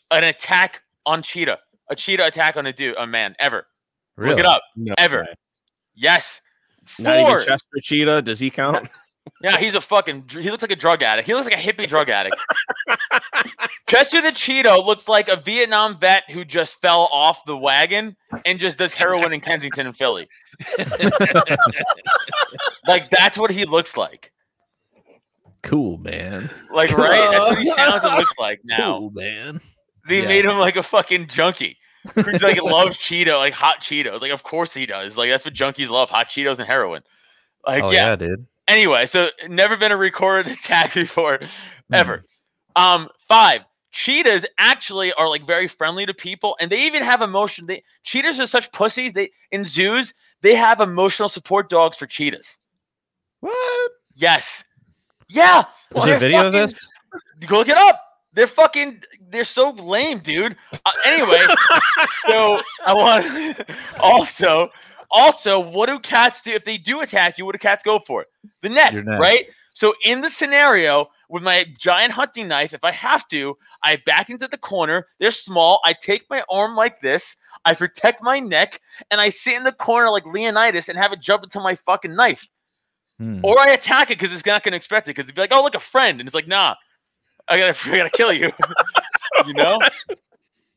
an attack on cheetah. A cheetah attack on a man ever. Really? Look it up. No ever. Way. Yes. 4. Not even Chester Cheetah. Does he count? Yeah, he looks like a drug addict. He looks like a hippie drug addict. Chester the Cheetah looks like a Vietnam vet who just fell off the wagon and just does heroin in Kensington and Philly. Like, that's what he looks like. Cool, man. Like, right? That's what he sounds and looks like now. Cool, man. They made him like a fucking junkie. He's like loves Cheeto, like hot Cheetos. Like, of course he does. Like, that's what junkies love: hot Cheetos and heroin. Like, yeah, dude. Anyway, so never been a recorded attack before, ever. 5. Cheetahs actually are like very friendly to people, and they even have emotion. Cheetahs are such pussies. In zoos, they have emotional support dogs for cheetahs. What? Yes. Yeah. Is there a video of this? Go look it up. They're so lame, dude. Anyway, so I want also, what do cats do if they do attack you? What do cats go for? The neck, right? So in the scenario with my giant hunting knife, if I have to, I back into the corner. They're small. I take my arm like this. I protect my neck, and I sit in the corner like Leonidas and have it jump into my fucking knife. Or I attack it because it's not going to expect it. Because it'd be like, oh, look, a friend. And it's like, nah, I gotta kill you. You know?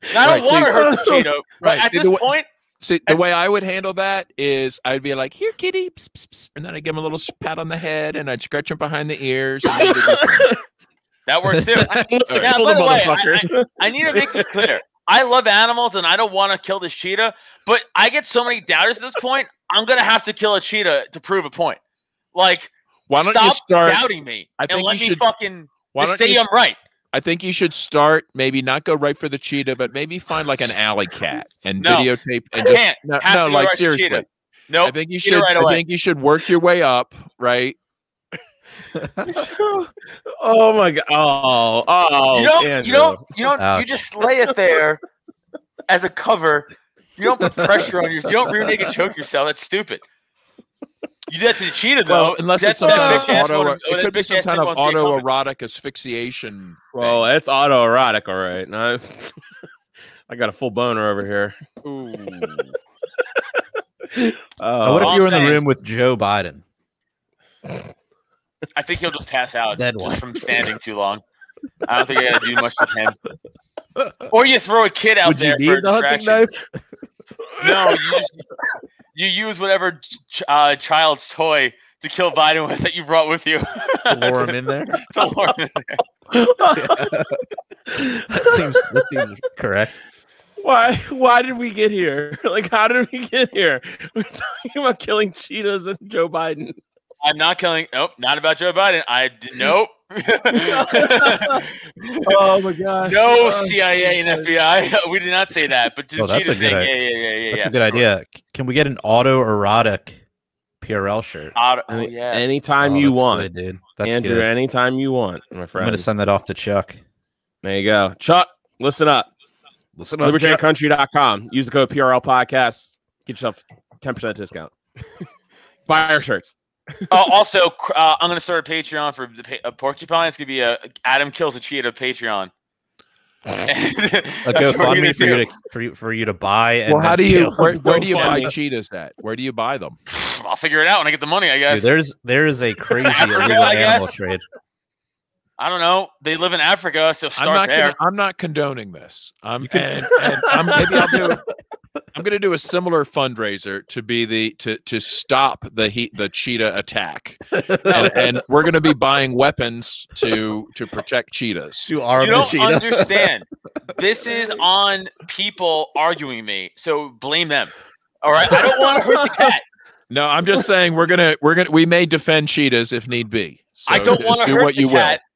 And I don't want to hurt the cheetah. But at this point. See, the way I would handle that is I'd be like, here, kitty. Pss, pss, pss, and then I'd give him a little pat on the head and I'd scratch him behind the ears. That works too. Now, by the way, I need to make this clear. I love animals and I don't want to kill this cheetah, but I get so many doubters at this point, I'm going to have to kill a cheetah to prove a point. Like, why don't stop you start doubting me I think and let you me should, fucking just say I'm right. I think you should start, maybe not go right for the cheetah, but maybe find like an alley cat and videotape. And just, no, like right seriously. No, I think you should. Right I think you should work your way up, right? Oh my god! You just lay it there as a cover. You don't put pressure on yourself. You don't rear naked choke yourself. That's stupid. You do that to the cheetah, though. Well, unless it's some kind of it could be some kind of autoerotic asphyxiation. Well, it's autoerotic, all right. No, I got a full boner over here. Ooh. What if you were in the room with Joe Biden? I think he'll just pass out just from standing too long. I don't think I got to do much with him. Or you throw a kid out there for a distraction. Would you need the hunting knife? No, you use whatever child's toy to kill Biden with that you brought with you. To lure him in there? To lure him in there. That seems correct. Why did we get here? Like, how did we get here? We're talking about killing cheetahs and Joe Biden. I'm not killing. Nope, not about Joe Biden. Nope. Oh my god. No CIA and FBI. We did not say that. But that's a good idea. That's a good idea. Can we get an autoerotic PRL shirt? Anytime you want, dude. That's Andrew. Good. Anytime you want, my friend. I'm gonna send that off to Chuck. There you go, Chuck. Listen up. LibertarianCountry.com. Use the code PRL Podcast. Get yourself 10% discount. Buy our shirts. Also, I'm going to start a Patreon for the Porcupine. It's going to be a Adam Kills a Cheetah Patreon. A GoFundMe for you to buy. And how do you? Where do you buy cheetahs at? Where do you buy them? I'll figure it out when I get the money. I guess. Dude, there is a crazy illegal animal trade. I don't know. They live in Africa, so start there. I'm not condoning this. I'm going to do a similar fundraiser to stop the cheetah attack, and we're going to be buying weapons to protect cheetahs. To arm the cheetah. You don't understand. This is on people arguing me, so blame them. All right, I don't want to hurt the cat. No, I'm just saying we may defend cheetahs if need be. So I don't want to hurt the cat. Will.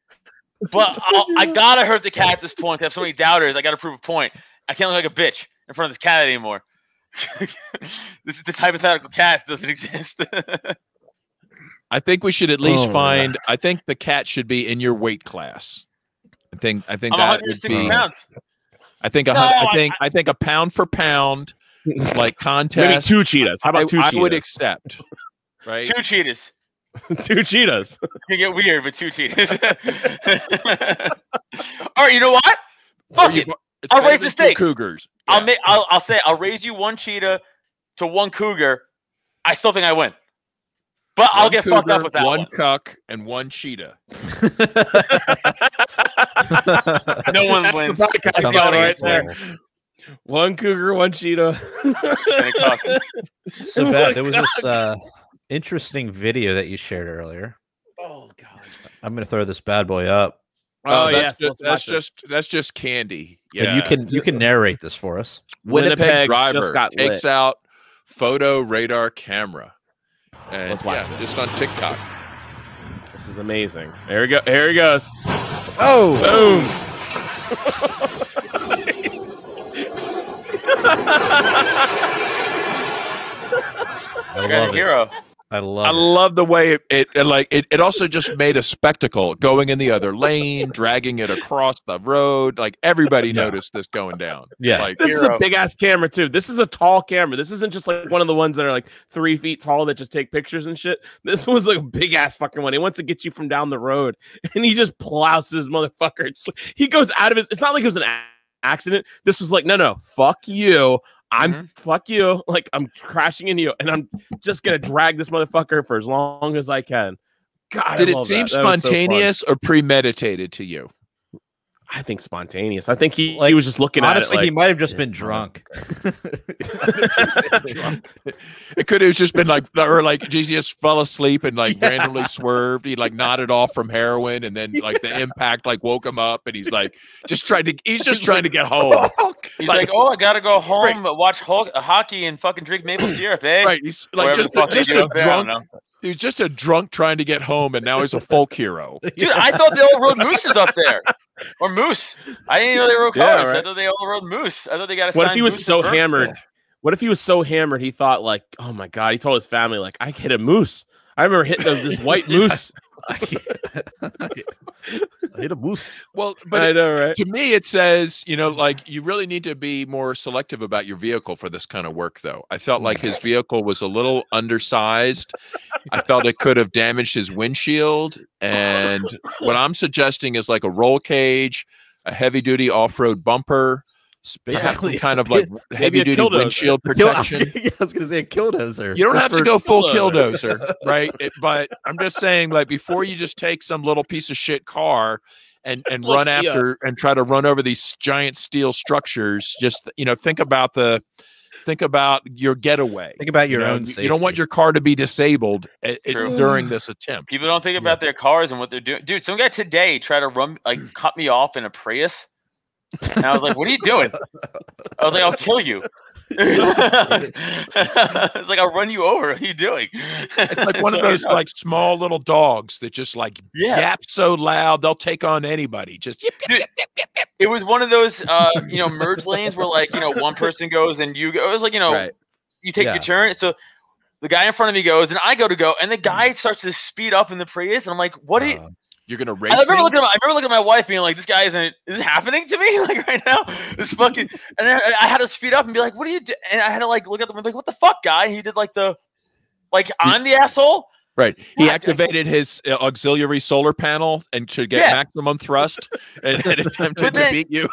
But I gotta hurt the cat at this point. I have so many doubters. I gotta prove a point. I can't look like a bitch in front of this cat anymore. This hypothetical cat doesn't exist. I think we should at least find. I think the cat should be in your weight class. I think I'm that would be. Pounds. I think a pound for pound like contest. Maybe 2 cheetahs. How about 2 cheetahs? I would accept. Right. 2 cheetahs. 2 cheetahs. You get weird, but 2 cheetahs. All right, you know what? Fuck it. I'll raise the stakes. Cougars. Yeah. I'll say I'll raise you 1 cheetah to 1 cougar. I still think I win, but I'll get fucked up with that 1 cuck and 1 cheetah. No one wins. Right there. 1 cougar, 1 cheetah. So bad. There was this interesting video that you shared earlier. Oh god! I'm gonna throw this bad boy up. Oh yes, that's just candy. Yeah, and you can narrate this for us. Winnipeg driver takes out photo radar camera. And let's watch this. Just on TikTok. This is amazing. Here we go. Here he goes. Oh, I love it. Hero. I love the way it also just made a spectacle going in the other lane, dragging it across the road. Like everybody noticed this going down. Yeah. Like, this is a big ass camera too. This is a tall camera. This isn't just like one of the ones that are like 3 feet tall that just take pictures and shit. This was like a big ass fucking one. He wants to get you from down the road and he just plows this motherfucker. He goes out of his, it's not like it was an accident. This was like, no, fuck you. fuck you. Like, I'm crashing into you, and I'm just gonna drag this motherfucker for as long as I can. God, did it seem spontaneous or premeditated to you? I think spontaneous. I think he was just looking at it. Honestly, he might have just been drunk. It could have just been like, or like Jesus just fell asleep and like randomly swerved. He like nodded off from heroin, and then like the impact like woke him up, and he's like he's just trying to get home. He's like, oh, I gotta go home, watch hockey and fucking drink maple syrup, eh? Right. He's like just a drunk. He was just a drunk trying to get home, and now he's a folk hero. Dude, I thought they all rode mooses up there. Or moose. I didn't even know they rode cars. Right. I thought they all rode moose. I thought they got a What if he was so hammered? What if he was so hammered he thought like, oh my God, he told his family, like, I hit a moose. I remember hitting this white moose. I hit a moose. Well, but I know, right? To me, it says, you know, like you really need to be more selective about your vehicle for this kind of work, though. I felt like his vehicle was a little undersized. I felt it could have damaged his windshield. And what I'm suggesting is like a roll cage, a heavy duty off-road bumper, basically kind of like heavy duty windshield protection. I was going to say a killdozer. You don't have to go full killdozer, right? But I'm just saying, like, before you just take some little piece of shit car and run after and try to run over these giant steel structures, just, you know, think about your getaway. Think about your own safety. You don't want your car to be disabled during this attempt. People don't think about their cars and what they're doing. Dude, some guy today tried to cut me off in a Prius. And I was like, what are you doing? I was like, I'll kill you. It's like, I'll run you over. What are you doing? It's like one of those like small little dogs that just like yap so loud they'll take on anybody. Just yip, yip, yip, yip, yip, yip. It was one of those merge lanes where like, one person goes and you go. It was like, you take your turn. So the guy in front of me goes and I go to go, and the guy starts to speed up in the Prius, and I'm like, what are you? You're gonna race. I remember looking at my wife being like, "This guy isn't. Is this happening to me like right now? This fucking." And then I had to speed up and be like, "What are you doing?" And I had to like look at them and be like, "What the fuck, guy?" And he did like I'm the asshole. Right. He activated his auxiliary solar panel and to get maximum thrust and attempted to beat you.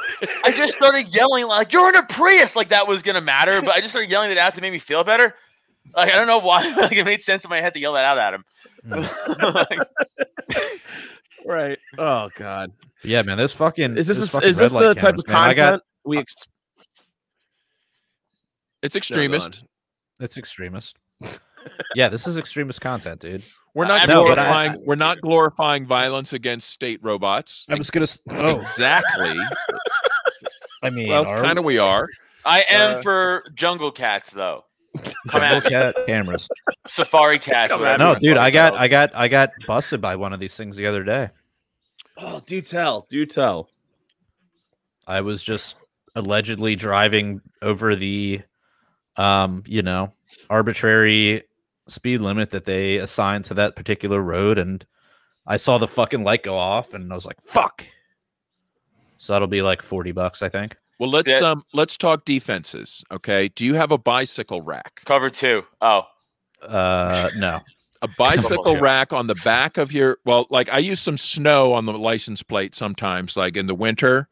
I just started yelling like, "You're in a Prius!" Like that was gonna matter, but I just started yelling that out to make me feel better. Like I don't know why. Like it made sense in my head to yell that out at him. Right. Oh God. Yeah, man. This fucking is this the type of content we? It's extremist. It's extremist. Yeah, this is extremist content, dude. We're not glorifying. We're not glorifying violence against state robots. I was gonna. Oh, exactly. I mean, well, kind of we are. I am for jungle cats, though. Jungle cat cameras, safari cats. No, dude, I got busted by one of these things the other day. Oh, do tell. I was just allegedly driving over the, arbitrary speed limit that they assigned to that particular road, and I saw the fucking light go off, and I was like, "Fuck!" So that'll be like $40, I think. Well, let's talk defenses. Okay. Do you have a bicycle rack? Cover 2. Oh. No. A bicycle rack on the back of your like I use some snow on the license plate sometimes, like in the winter.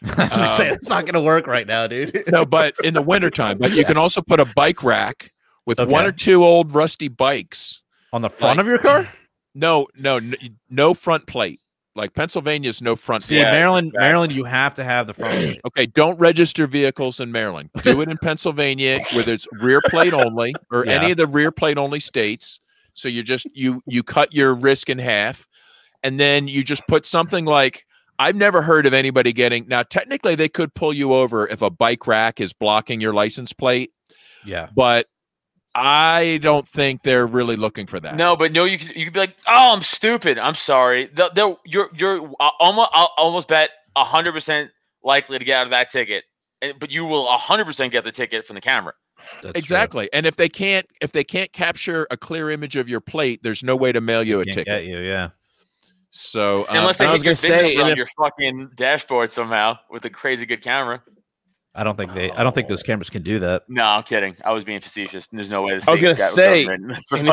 Just saying it's not going to work right now, dude. No, but in the wintertime. But you can also put a bike rack with one or two old rusty bikes on the front of your car. No front plate. Like Pennsylvania's no front. See, Maryland, you have to have the front plate. Okay, don't register vehicles in Maryland. Do it in Pennsylvania, where there's rear plate only, or any of the rear plate only states. So you just you cut your risk in half, and then you just put something like, I've never heard of anybody getting. Now, technically, they could pull you over if a bike rack is blocking your license plate. Yeah, but I don't think they're really looking for that. No, but you could be like, "Oh, I'm stupid. I'm sorry." You're almost bet 100% likely to get out of that ticket, but you will 100% get the ticket from the camera. That's exactly. True. And if they can't capture a clear image of your plate, there's no way to mail you a ticket. Get you, yeah. So unless they get your fucking dashboard somehow with a crazy good camera. I don't think those cameras can do that. No, I'm kidding. I was being facetious. There's no way. I was going to say,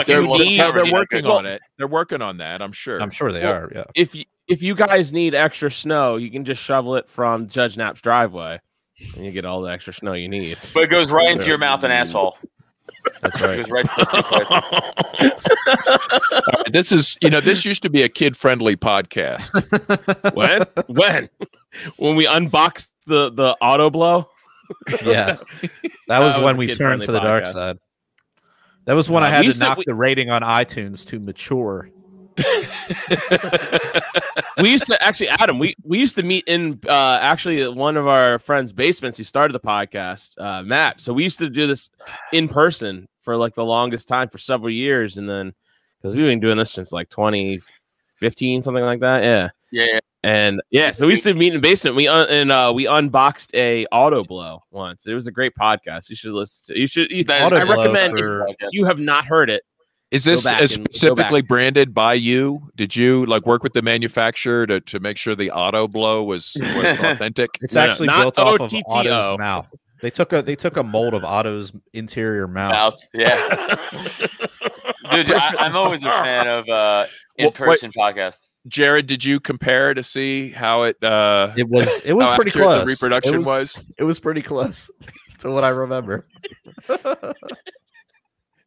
they're working on it. They're working on that. I'm sure. I'm sure they are. Yeah. If you guys need extra snow, you can just shovel it from Judge Knapp's driveway. and you get all the extra snow you need. But it goes right into your mouth and asshole. That's right. It goes right to those 2 places. This is, this used to be a kid-friendly podcast. When we unboxed the auto blow. Yeah, that was when we turned to the dark side. That was when I had to knock the rating on iTunes to mature. We used to actually, Adam, we used to meet in actually one of our friends' basements. He started the podcast, Matt. So we used to do this in person for like the longest time for several years, and then because we've been doing this since like 2015, something like that. Yeah. And so we used to meet in the basement. We unboxed a auto blow once. It was a great podcast. You should listen to. I recommend if you have not heard it. Is this specifically branded by you? Did you like work with the manufacturer to make sure the auto blow was authentic? It's actually built off of Otto's mouth. They took a mold of Otto's interior mouth. Yeah. Dude, I'm always a fan of in-person podcasts. Jared, did you compare to see how it was pretty close. The reproduction was? It was pretty close to what I remember.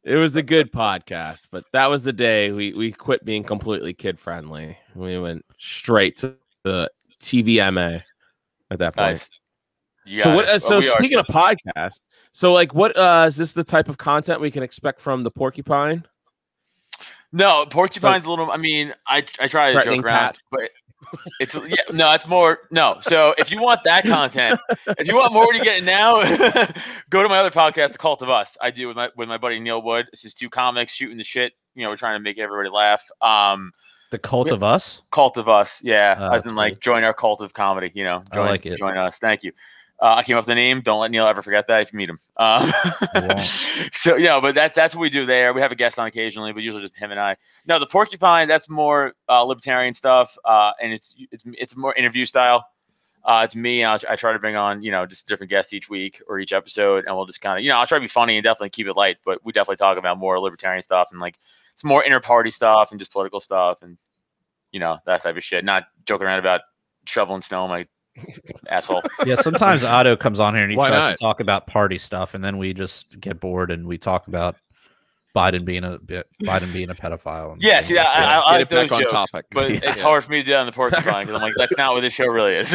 It was a good podcast, but that was the day we quit being completely kid friendly. We went straight to the TVMA at that point. Nice. So what? So speaking of podcasts, so like, what is this the type of content we can expect from the Porcupine? No, Porcupine's a little. I mean, I try to joke around, but it's it's more no. So if you want that content, if you want more to get it now, go to my other podcast, The Cult of Us. I do with my buddy Neil Wood. This is 2 comics shooting the shit. We're trying to make everybody laugh. The Cult of Us. Cult of Us, yeah. As in like join our cult of comedy. I like it. Join us. Thank you. I came up with the name. Don't let Neil ever forget that if you meet him. So but that's what we do there. We have a guest on occasionally, but usually just him and I. No, the Porcupine, that's more libertarian stuff, and it's more interview style. It's me, and I try to bring on just different guests each week or each episode, and we'll just kind of I'll try to be funny and definitely keep it light, but we definitely talk about more libertarian stuff and like it's more inter-party stuff and just political stuff and that type of shit. Not joking around about shoveling snow. My asshole. Yeah, sometimes Otto comes on here and he tries to talk about party stuff, and then we just get bored and we talk about Biden being a pedophile. Yeah, see, I like those jokes, topic. But it's hard for me to do that on the Porcupine because I'm like, that's not what this show really is.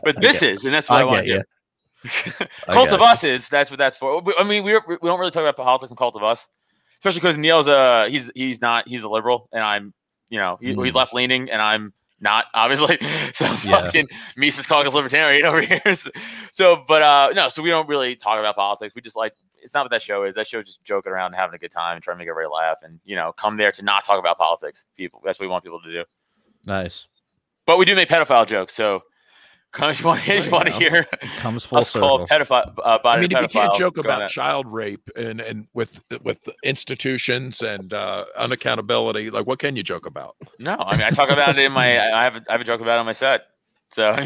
But this is, and that's what I want to do. Cult of Us is that's what that's for. I mean, we don't really talk about politics and Cult of Us, especially because Neil's he's a liberal, and I'm he's left leaning, and I'm not, obviously. So fucking Mises calling us libertarian over here. So we don't really talk about politics. We just like, it's not what that show is. That show is just joking around and having a good time and trying to make everybody laugh and come there to not talk about politics. That's what we want people to do. Nice. But we do make pedophile jokes, so if you want to hear, comes full circle. Pedophile. I mean, if you can't joke about child rape and with institutions and unaccountability, like what can you joke about? No, I mean I talk about it in my. I have a joke about it on my set. So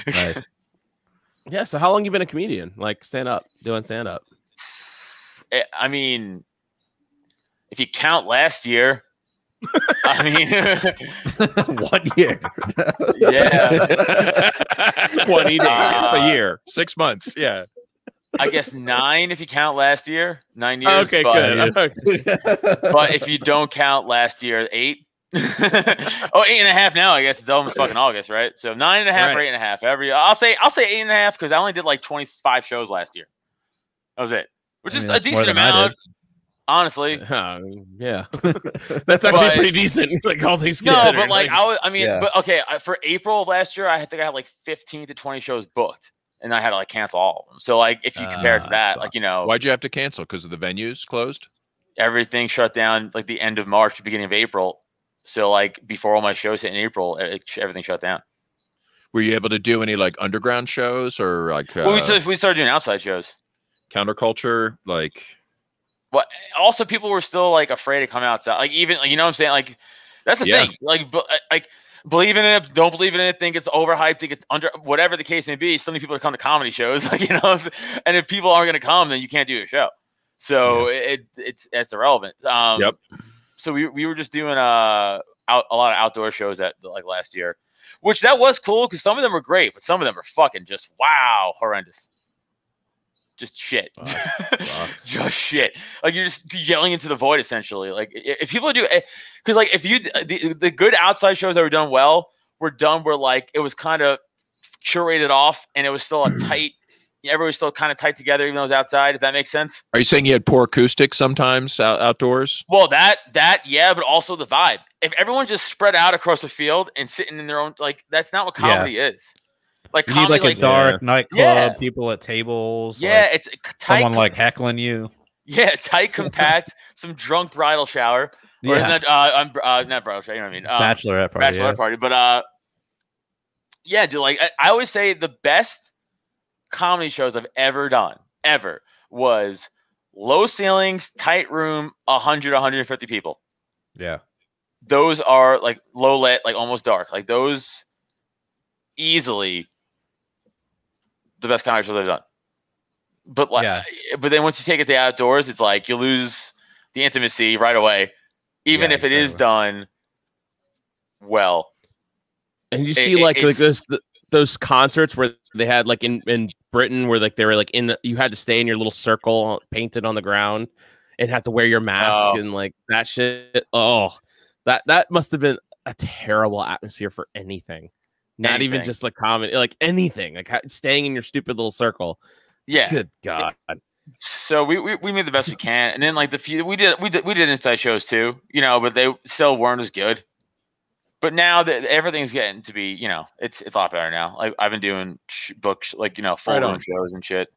nice. Yeah. So how long you been a comedian? Like doing stand up? I mean, if you count last year. I mean, 1 year. Yeah. 20 days. A year. 6 months. Yeah. I guess 9 if you count last year. 9 years. Okay, good. But if you don't count last year, 8. 8.5 now. I guess it's almost fucking August, right? So 9.5 or 8.5. I'll say 8.5 because I only did like 25 shows last year. That was it, which is a decent amount. Honestly, yeah, that's actually pretty decent. Like all things considered. No, but like but okay. For April of last year, I think I had like 15 to 20 shows booked, and I had to like cancel all of them. So like, if you compare it to that, sucks. Like why'd you have to cancel? Because of the venues closed? Everything shut down like the end of March, beginning of April. So like before all my shows hit in April, everything shut down. Were you able to do any like underground shows or like? Well, we started doing outside shows. Counterculture, like. But also people were still like afraid to come outside. Like even like, what I'm saying? Like that's the thing. Like believe in it, don't believe in it, think it's overhyped, think it's under, whatever the case may be. So many people come to comedy shows, like and if people aren't going to come, then you can't do your show. So it's irrelevant. Yep. So we were just doing a lot of outdoor shows that like last year, which that was cool because some of them were great, but some of them are fucking just horrendous. Just shit. Just shit. Like you're just yelling into the void essentially. Like if people do, because like if you the good outside shows that were done well were done where like it was kind of curated off and it was still a tight. Everybody was still kind of tight together even though it was outside. If that makes sense. Are you saying you had poor acoustics sometimes outdoors? Well, that yeah, but also the vibe. If everyone just spread out across the field and sitting in their own like that's not what comedy is. Like you need like a dark nightclub, people at tables. Yeah, like it's tight, someone like heckling you. Yeah, tight, compact, some drunk bridal shower. Or not bridal shower, you know what I mean? Bachelorette party. But yeah, dude, like I always say the best comedy shows I've ever done, was low ceilings, tight room, 100, 150 people. Yeah. Those are like low lit, like almost dark. Like those easily the best comedy shows I've done. But like, but then once you take it to the outdoors, it's like you lose the intimacy right away, even if it is done well. And you see like those concerts where they had like in Britain where like they were like you had to stay in your little circle painted on the ground and have to wear your mask and like that shit. Oh, that must have been a terrible atmosphere for anything. Not even just like comedy, like anything, like staying in your stupid little circle. Yeah. Good God. So we made the best we can, and then like we did inside shows too, you know, but they still weren't as good. But now that everything's getting to be, you know, it's a lot better now. Like I've been doing books, like, you know, full room shows and shit.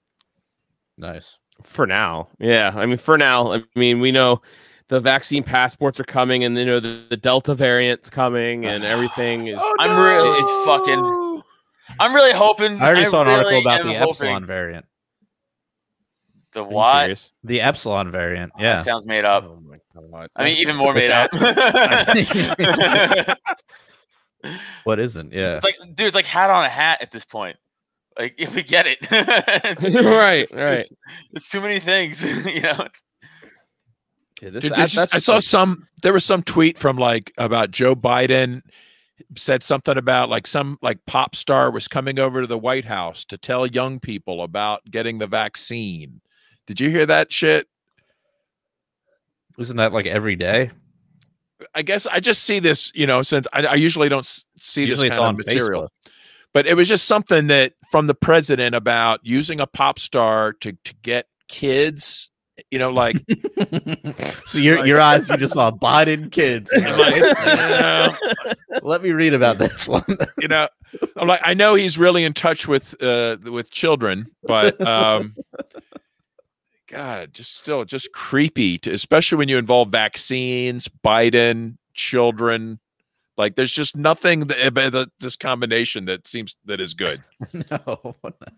Nice. For now. Yeah. I mean, for now, I mean, we know the vaccine passports are coming and, you know, the Delta variant's coming and everything is. I'm really hoping. I already saw an article about the Epsilon variant. The what? The Epsilon variant. Yeah. That sounds made up. Oh my God. I mean, even more made up. What isn't? Yeah. It's like, dude, it's like hat on a hat at this point. Like, if we get it. Right. There's too many things, you know. I saw there was some tweet from like about Joe Biden said something about like some like pop star was coming over to the White House to tell young people about getting the vaccine. Did you hear that shit? Isn't that like every day? I guess I just see this, you know, since I usually don't see this kind of material. Facebook. But it was just something that from the president about using a pop star to get kids. You know, like so your eyes, you just saw Biden kids. Let me read about this one. You know, I'm like, I know he's really in touch with children, but God, just creepy, especially when you involve vaccines, Biden, children. Like, there's just nothing about this combination that is good. No,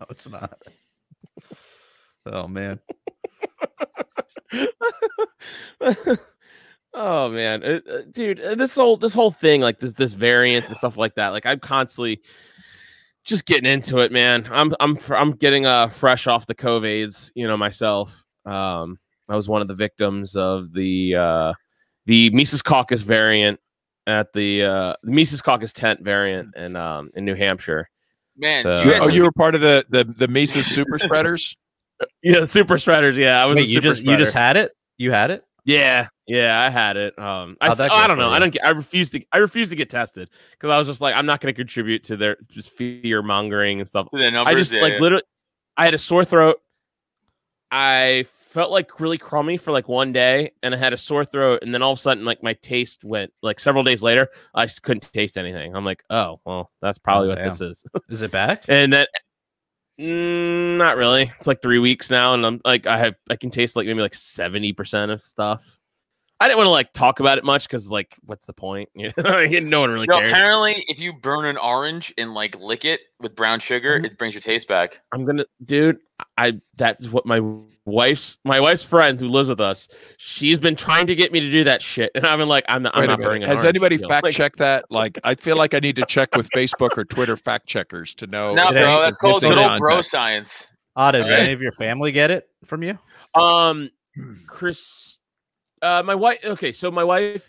it's not. Oh man. Oh man, dude, this whole thing, like this variance and stuff like that, like I'm constantly just getting into it, man. I'm getting fresh off the COVIDs, you know, myself. I was one of the victims of the Mises Caucus variant at the Mises Caucus tent variant in New Hampshire. Man, so, you were part of the Mises super spreaders. Yeah, super spreaders. Yeah, I was. Wait, you just had it? You had it? Yeah, I had it. I don't know. I refuse to get tested because I was just like, I'm not going to contribute to their just fear mongering and stuff. I just literally, I had a sore throat. I felt like really crummy for like one day, and I had a sore throat, and then all of a sudden, like my taste went. Like several days later, I just couldn't taste anything. I'm like, oh well, that's probably what this is. Is it back? And then. Not really. It's like 3 weeks now, and I'm like, I can taste like maybe like 70% of stuff. I didn't want to like talk about it much because like, what's the point? You know, no one really cares. Apparently, if you burn an orange and like lick it with brown sugar, it brings your taste back. I'm gonna, dude. That's what my wife's friend who lives with us. She's been trying to get me to do that shit, and I've been like, I'm not burning. Has anybody fact checked that? Like, I feel like I need to check with Facebook or Twitter fact checkers to know. No, bro, that's called good old bro science. Did any of your family get it from you? Chris. My wife. Okay, so my wife,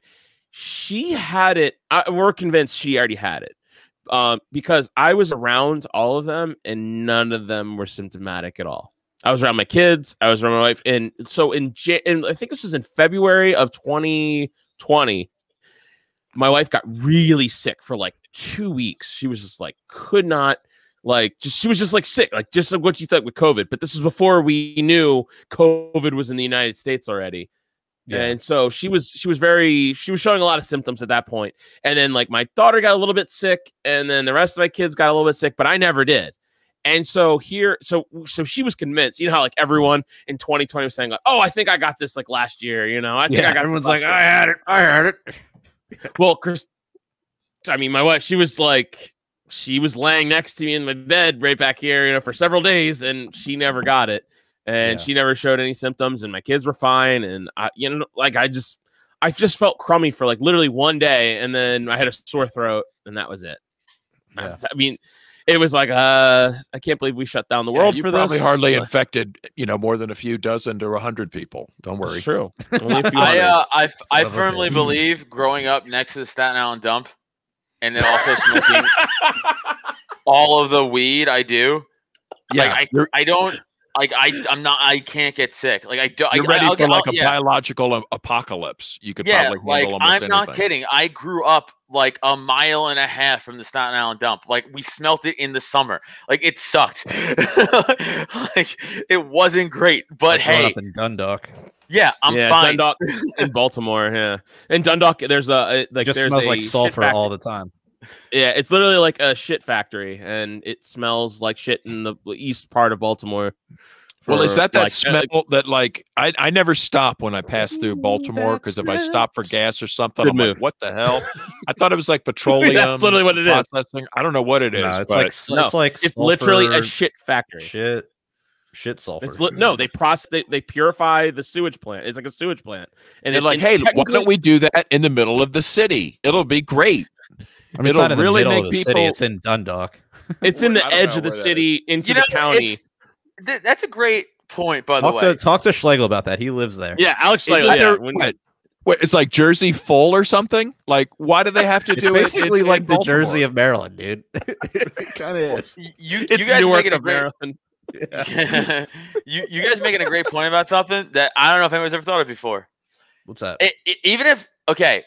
she had it. We're convinced she already had it. Because I was around all of them and none of them were symptomatic at all. I was around my kids. I was around my wife. And so and I think this was in February of 2020, my wife got really sick for like 2 weeks. She was just like, could not she was just like sick, like just like what you thought with COVID. But this is before we knew COVID was in the United States already. Yeah. And so she was showing a lot of symptoms at that point. And then like my daughter got a little bit sick, and then the rest of my kids got a little bit sick, but I never did. And so so she was convinced, you know how like everyone in 2020 was saying like, oh, I think I got this like last year, you know, I think I got everyone's like, I had it. Well, Chris, I mean, my wife, she was laying next to me in my bed right back here, you know, for several days, and she never got it. And she never showed any symptoms, and my kids were fine. And I just felt crummy for like literally one day, and then I had a sore throat, and that was it. Yeah. I mean, it was like, I can't believe we shut down the world for this. You probably hardly infected, you know, more than a few dozen to 100 people. Don't worry. It's true. Only a few I firmly believe growing up next to the Staten Island dump, and then also smoking all of the weed I do. Yeah, like, I don't. Like I can't get sick. Like I don't. You're ready for like a biological apocalypse. You could probably handle almost I'm not kidding. I grew up like a mile and a half from the Staten Island dump. Like we smelt it in the summer. Like it sucked. Like it wasn't great. But hey, up in Dundalk. Yeah, I'm fine. Dundalk in Baltimore. Yeah, in Dundalk, there's just smells like sulfur all the time. Yeah, it's literally like a shit factory, and it smells like shit in the east part of Baltimore. Well, is that smell that like I never stop when I pass through Baltimore, because if I stop for gas or something, I'm like, what the hell? I thought it was like petroleum. That's literally what it is. Processing. I don't know what it is. No, it's literally a shit factory. Shit sulfur. They purify the sewage plant. It's like a sewage plant, and they're like, hey, why don't we do that in the middle of the city? It'll be great. I mean, it'll really make people. City. It's in Dundalk. It's in the edge of the city into the county. That's a great point, by the way. Talk to Schlegel about that. He lives there. Yeah, Alex Schlegel. It's like Jersey full or something. Like, why do they have to do it? Basically, like the Jersey of Maryland, dude. It kind of is. You guys making a great. Yeah. you guys making a great point about something that I don't know if anyone's ever thought of before. What's that? Even if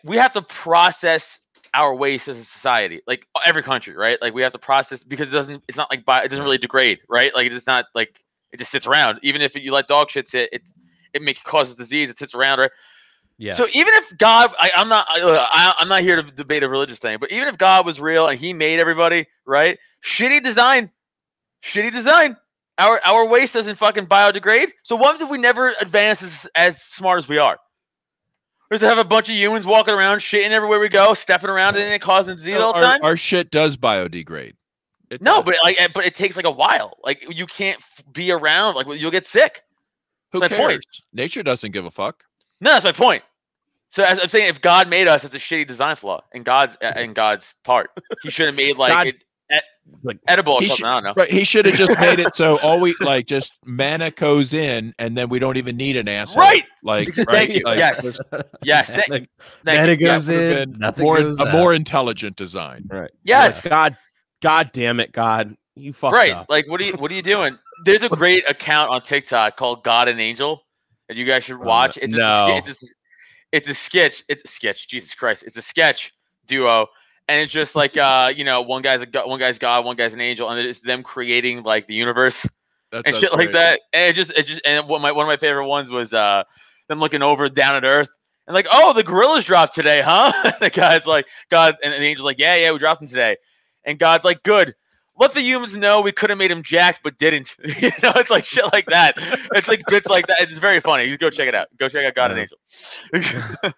we have to process our waste as a society, like every country, right? Like we have to process, because it doesn't really degrade, right? Like it's not like it just sits around. Even if you let dog shit sit, it causes disease. It sits around, right? Yeah. So even if God, I'm not here to debate a religious thing, but even if God was real and He made everybody, right? Shitty design. Our waste doesn't fucking biodegrade. So what if we never advance as smart as we are? Or to have a bunch of humans walking around, shitting everywhere we go, stepping around in it, causing disease all the time? Our shit does biodegrade. But it takes like a while. Like you can't be around. Like you'll get sick. Who cares? Point. Nature doesn't give a fuck. No, that's my point. So as I'm saying, if God made us, it's a shitty design flaw in God's part. He should have made like edible or something. I don't know. Right. He should have just made it so all we just mana goes in, and then we don't even need an asshole. Right. Like, thank you. Like, yes. Mana goes in. A more intelligent design. Right. Yes. God damn it, God. You fucked up. Like what are you doing? There's a great account on TikTok called God and Angel that you guys should watch. It's a sketch. Jesus Christ. It's a sketch duo. And it's just like one guy's God, one guy's an angel, and it's them creating like the universe and shit like that. And one of my favorite ones was them looking over down at Earth and like, oh, the gorillas dropped today, huh? The guy's like, God, and the angel's like, yeah, we dropped them today. And God's like, good. Let the humans know we could have made them jacked, but didn't. It's like shit like that. It's like bits like that. It's very funny. You go check it out. Go check out God and Angel.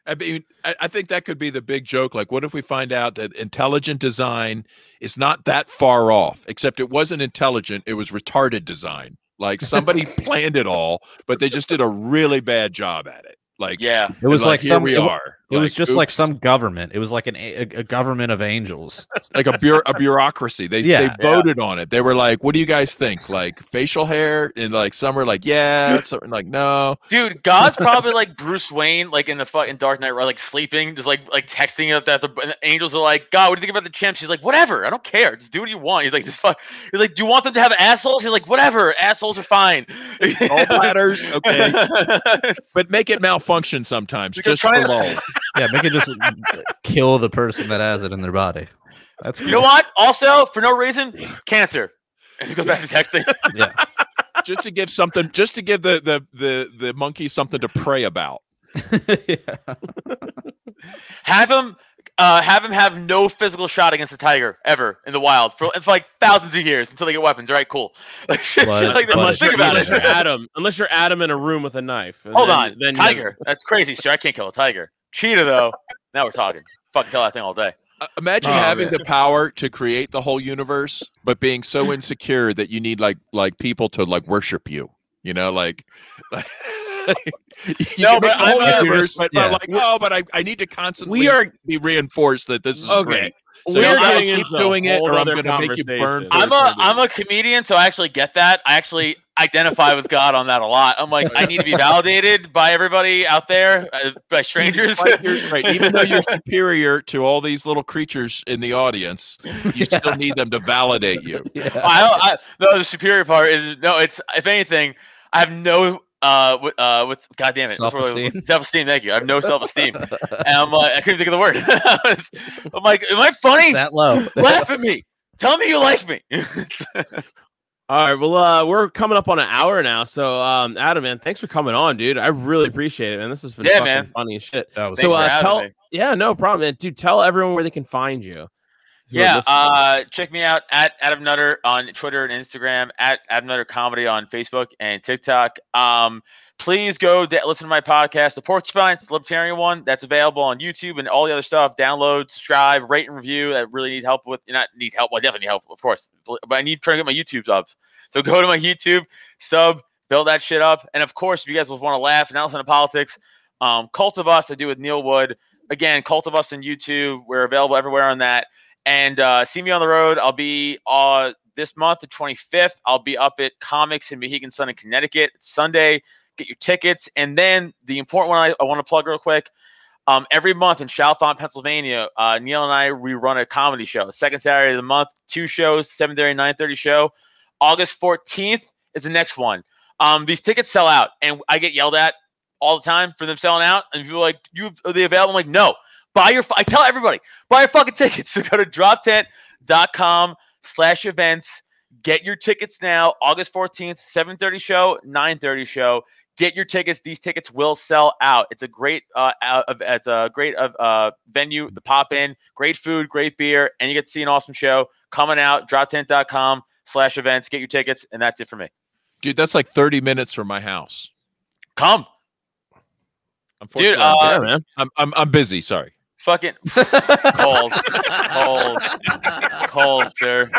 I mean, I think that could be the big joke. Like, what if we find out that intelligent design is not that far off, except it wasn't intelligent, it was retarded design. Like somebody planned it all, but they just did a really bad job at it. Like, yeah, it was like here we are. It was just like some government. It was like a government of angels, like a bureaucracy. They voted on it. They were like, "What do you guys think? Like facial hair?" And like some were like, "Yeah," something like, "No." Dude, God's probably like Bruce Wayne, like in the fucking Dark Knight, like sleeping, just like texting it that the angels are like, "God, what do you think about the chimps?" He's like, "Whatever, I don't care. Just do what you want." He's like, "Just fuck." He's like, "Do you want them to have assholes?" He's like, "Whatever, assholes are fine." All bladders, okay, but make it malfunction sometimes, just for lol. Yeah, make it just kill the person that has it in their body. That's cool. You know what? Also, for no reason, cancer. And it goes back to texting. Yeah, just to give the monkey something to pray about. Have him have no physical shot against a tiger ever in the wild for like thousands of years until they get weapons. All right, cool. Like, shit like that. Think about it. Unless you're Adam in a room with a knife. Hold on, tiger. That's crazy, sir. I can't kill a tiger. Cheetah, though. Now we're talking. Fucking kill that thing all day. Imagine having the power to create the whole universe, but being so insecure that you need like people to like worship you. You know, like no, but I need to constantly be reinforced that this is great. So I'll keep doing it, or I'm going to make you burn. I'm a comedian, so I actually get that. I actually identify with God on that a lot. I'm like, I need to be validated by everybody out there, by strangers. Right. Even though you're superior to all these little creatures in the audience, you still need them to validate you. Yeah. No, the superior part is it's if anything, I have no. With goddamn it, self-esteem. Thank you. I have no self-esteem, and I'm like, I couldn't think of the word. I'm like, am I funny? That low? Laugh at me. Tell me you like me. All right. Well, we're coming up on an hour now, so Adam, man, thanks for coming on, dude. I really appreciate it, man. This has been fucking funny as shit. No problem, man. Dude, tell everyone where they can find you. Yeah, check me out at Adam Nutter on Twitter and Instagram, at Adam Nutter Comedy on Facebook and TikTok. Please go listen to my podcast, The Porcupines, the Libertarian one. That's available on YouTube and all the other stuff. Download, subscribe, rate, and review. I really need help with. Not need help. Well, I definitely need help, of course. But I need to get my YouTube up. So go to my YouTube, sub, build that shit up. And of course, if you guys want to laugh and not listen to politics, Cult of Us, I do with Neil Wood. Again, Cult of Us on YouTube. We're available everywhere on that. And see me on the road. I'll be this month, the 25th. I'll be up at Comics in Mohegan Sun in Connecticut. It's Sunday. Get your tickets. And then the important one I want to plug real quick. Every month in Chalfont, Pennsylvania, Neil and I, we run a comedy show. Second Saturday of the month, 2 shows, 7:30 and 9:30 show. August 14th is the next one. These tickets sell out, and I get yelled at all the time for them selling out. And people are like, are they available? I'm like, no. I tell everybody, buy your fucking tickets. So go to droptent.com/events. Get your tickets now. August 14th, 7:30 show, 9:30 show. Get your tickets. These tickets will sell out. It's a great venue to pop in. Great food, great beer, and you get to see an awesome show coming out. Droptent.com/events. Get your tickets, and that's it for me. Dude, that's like 30 minutes from my house. Come. Unfortunately, man. I'm busy. Sorry. Fucking cold, sir.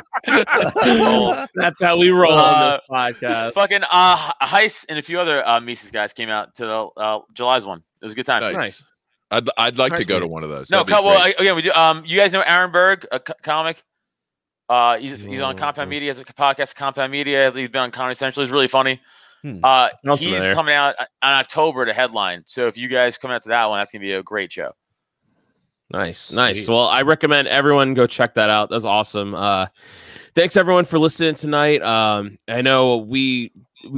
Cold. That's how we roll on this podcast. Fucking Heist and a few other Mises guys came out to July's one. It was a good time. Nice. I'd like to go to one of those. No, again, we do. You guys know Aaron Berg, a comic. He's on Compound Media. Has a podcast, Compound Media. He's been on Comedy Central. He's really funny. He's coming out on October to headline. So if you guys come out to that one, that's gonna be a great show. Nice. Well, I recommend everyone go check that out. That was awesome. Thanks everyone for listening tonight. I know we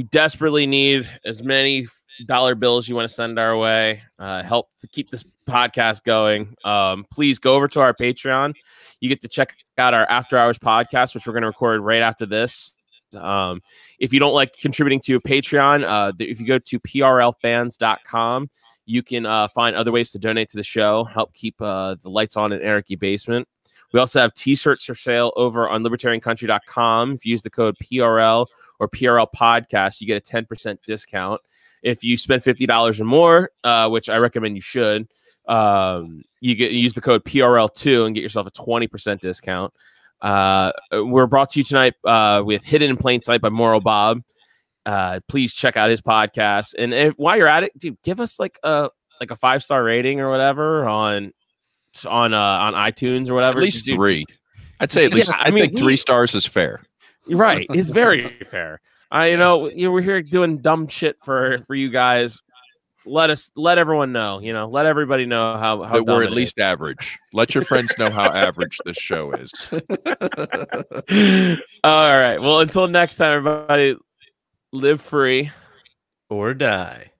desperately need as many dollar bills you want to send our way. Help to keep this podcast going. Please go over to our Patreon. You get to check out our After Hours podcast, which we're going to record right after this. If you don't like contributing to a Patreon, if you go to prlfans.com, you can find other ways to donate to the show, help keep the lights on in Anarchy Basement. We also have t-shirts for sale over on libertariancountry.com. If you use the code PRL or PRL Podcast, you get a 10% discount. If you spend $50 or more, which I recommend you should, use the code PRL2 and get yourself a 20% discount. We're brought to you tonight with Hidden in Plain Sight by Moral Bob. Please check out his podcast. And while you're at it, dude, give us like a like a 5-star rating or whatever on iTunes or whatever. At least 3. I'd say at least. I think 3 stars is fair. Right, it's very fair. We're here doing dumb shit for you guys. Let everyone know. Let everybody know how that we're at least average. Let your friends know how average this show is. All right. Well, until next time, everybody, live free or die.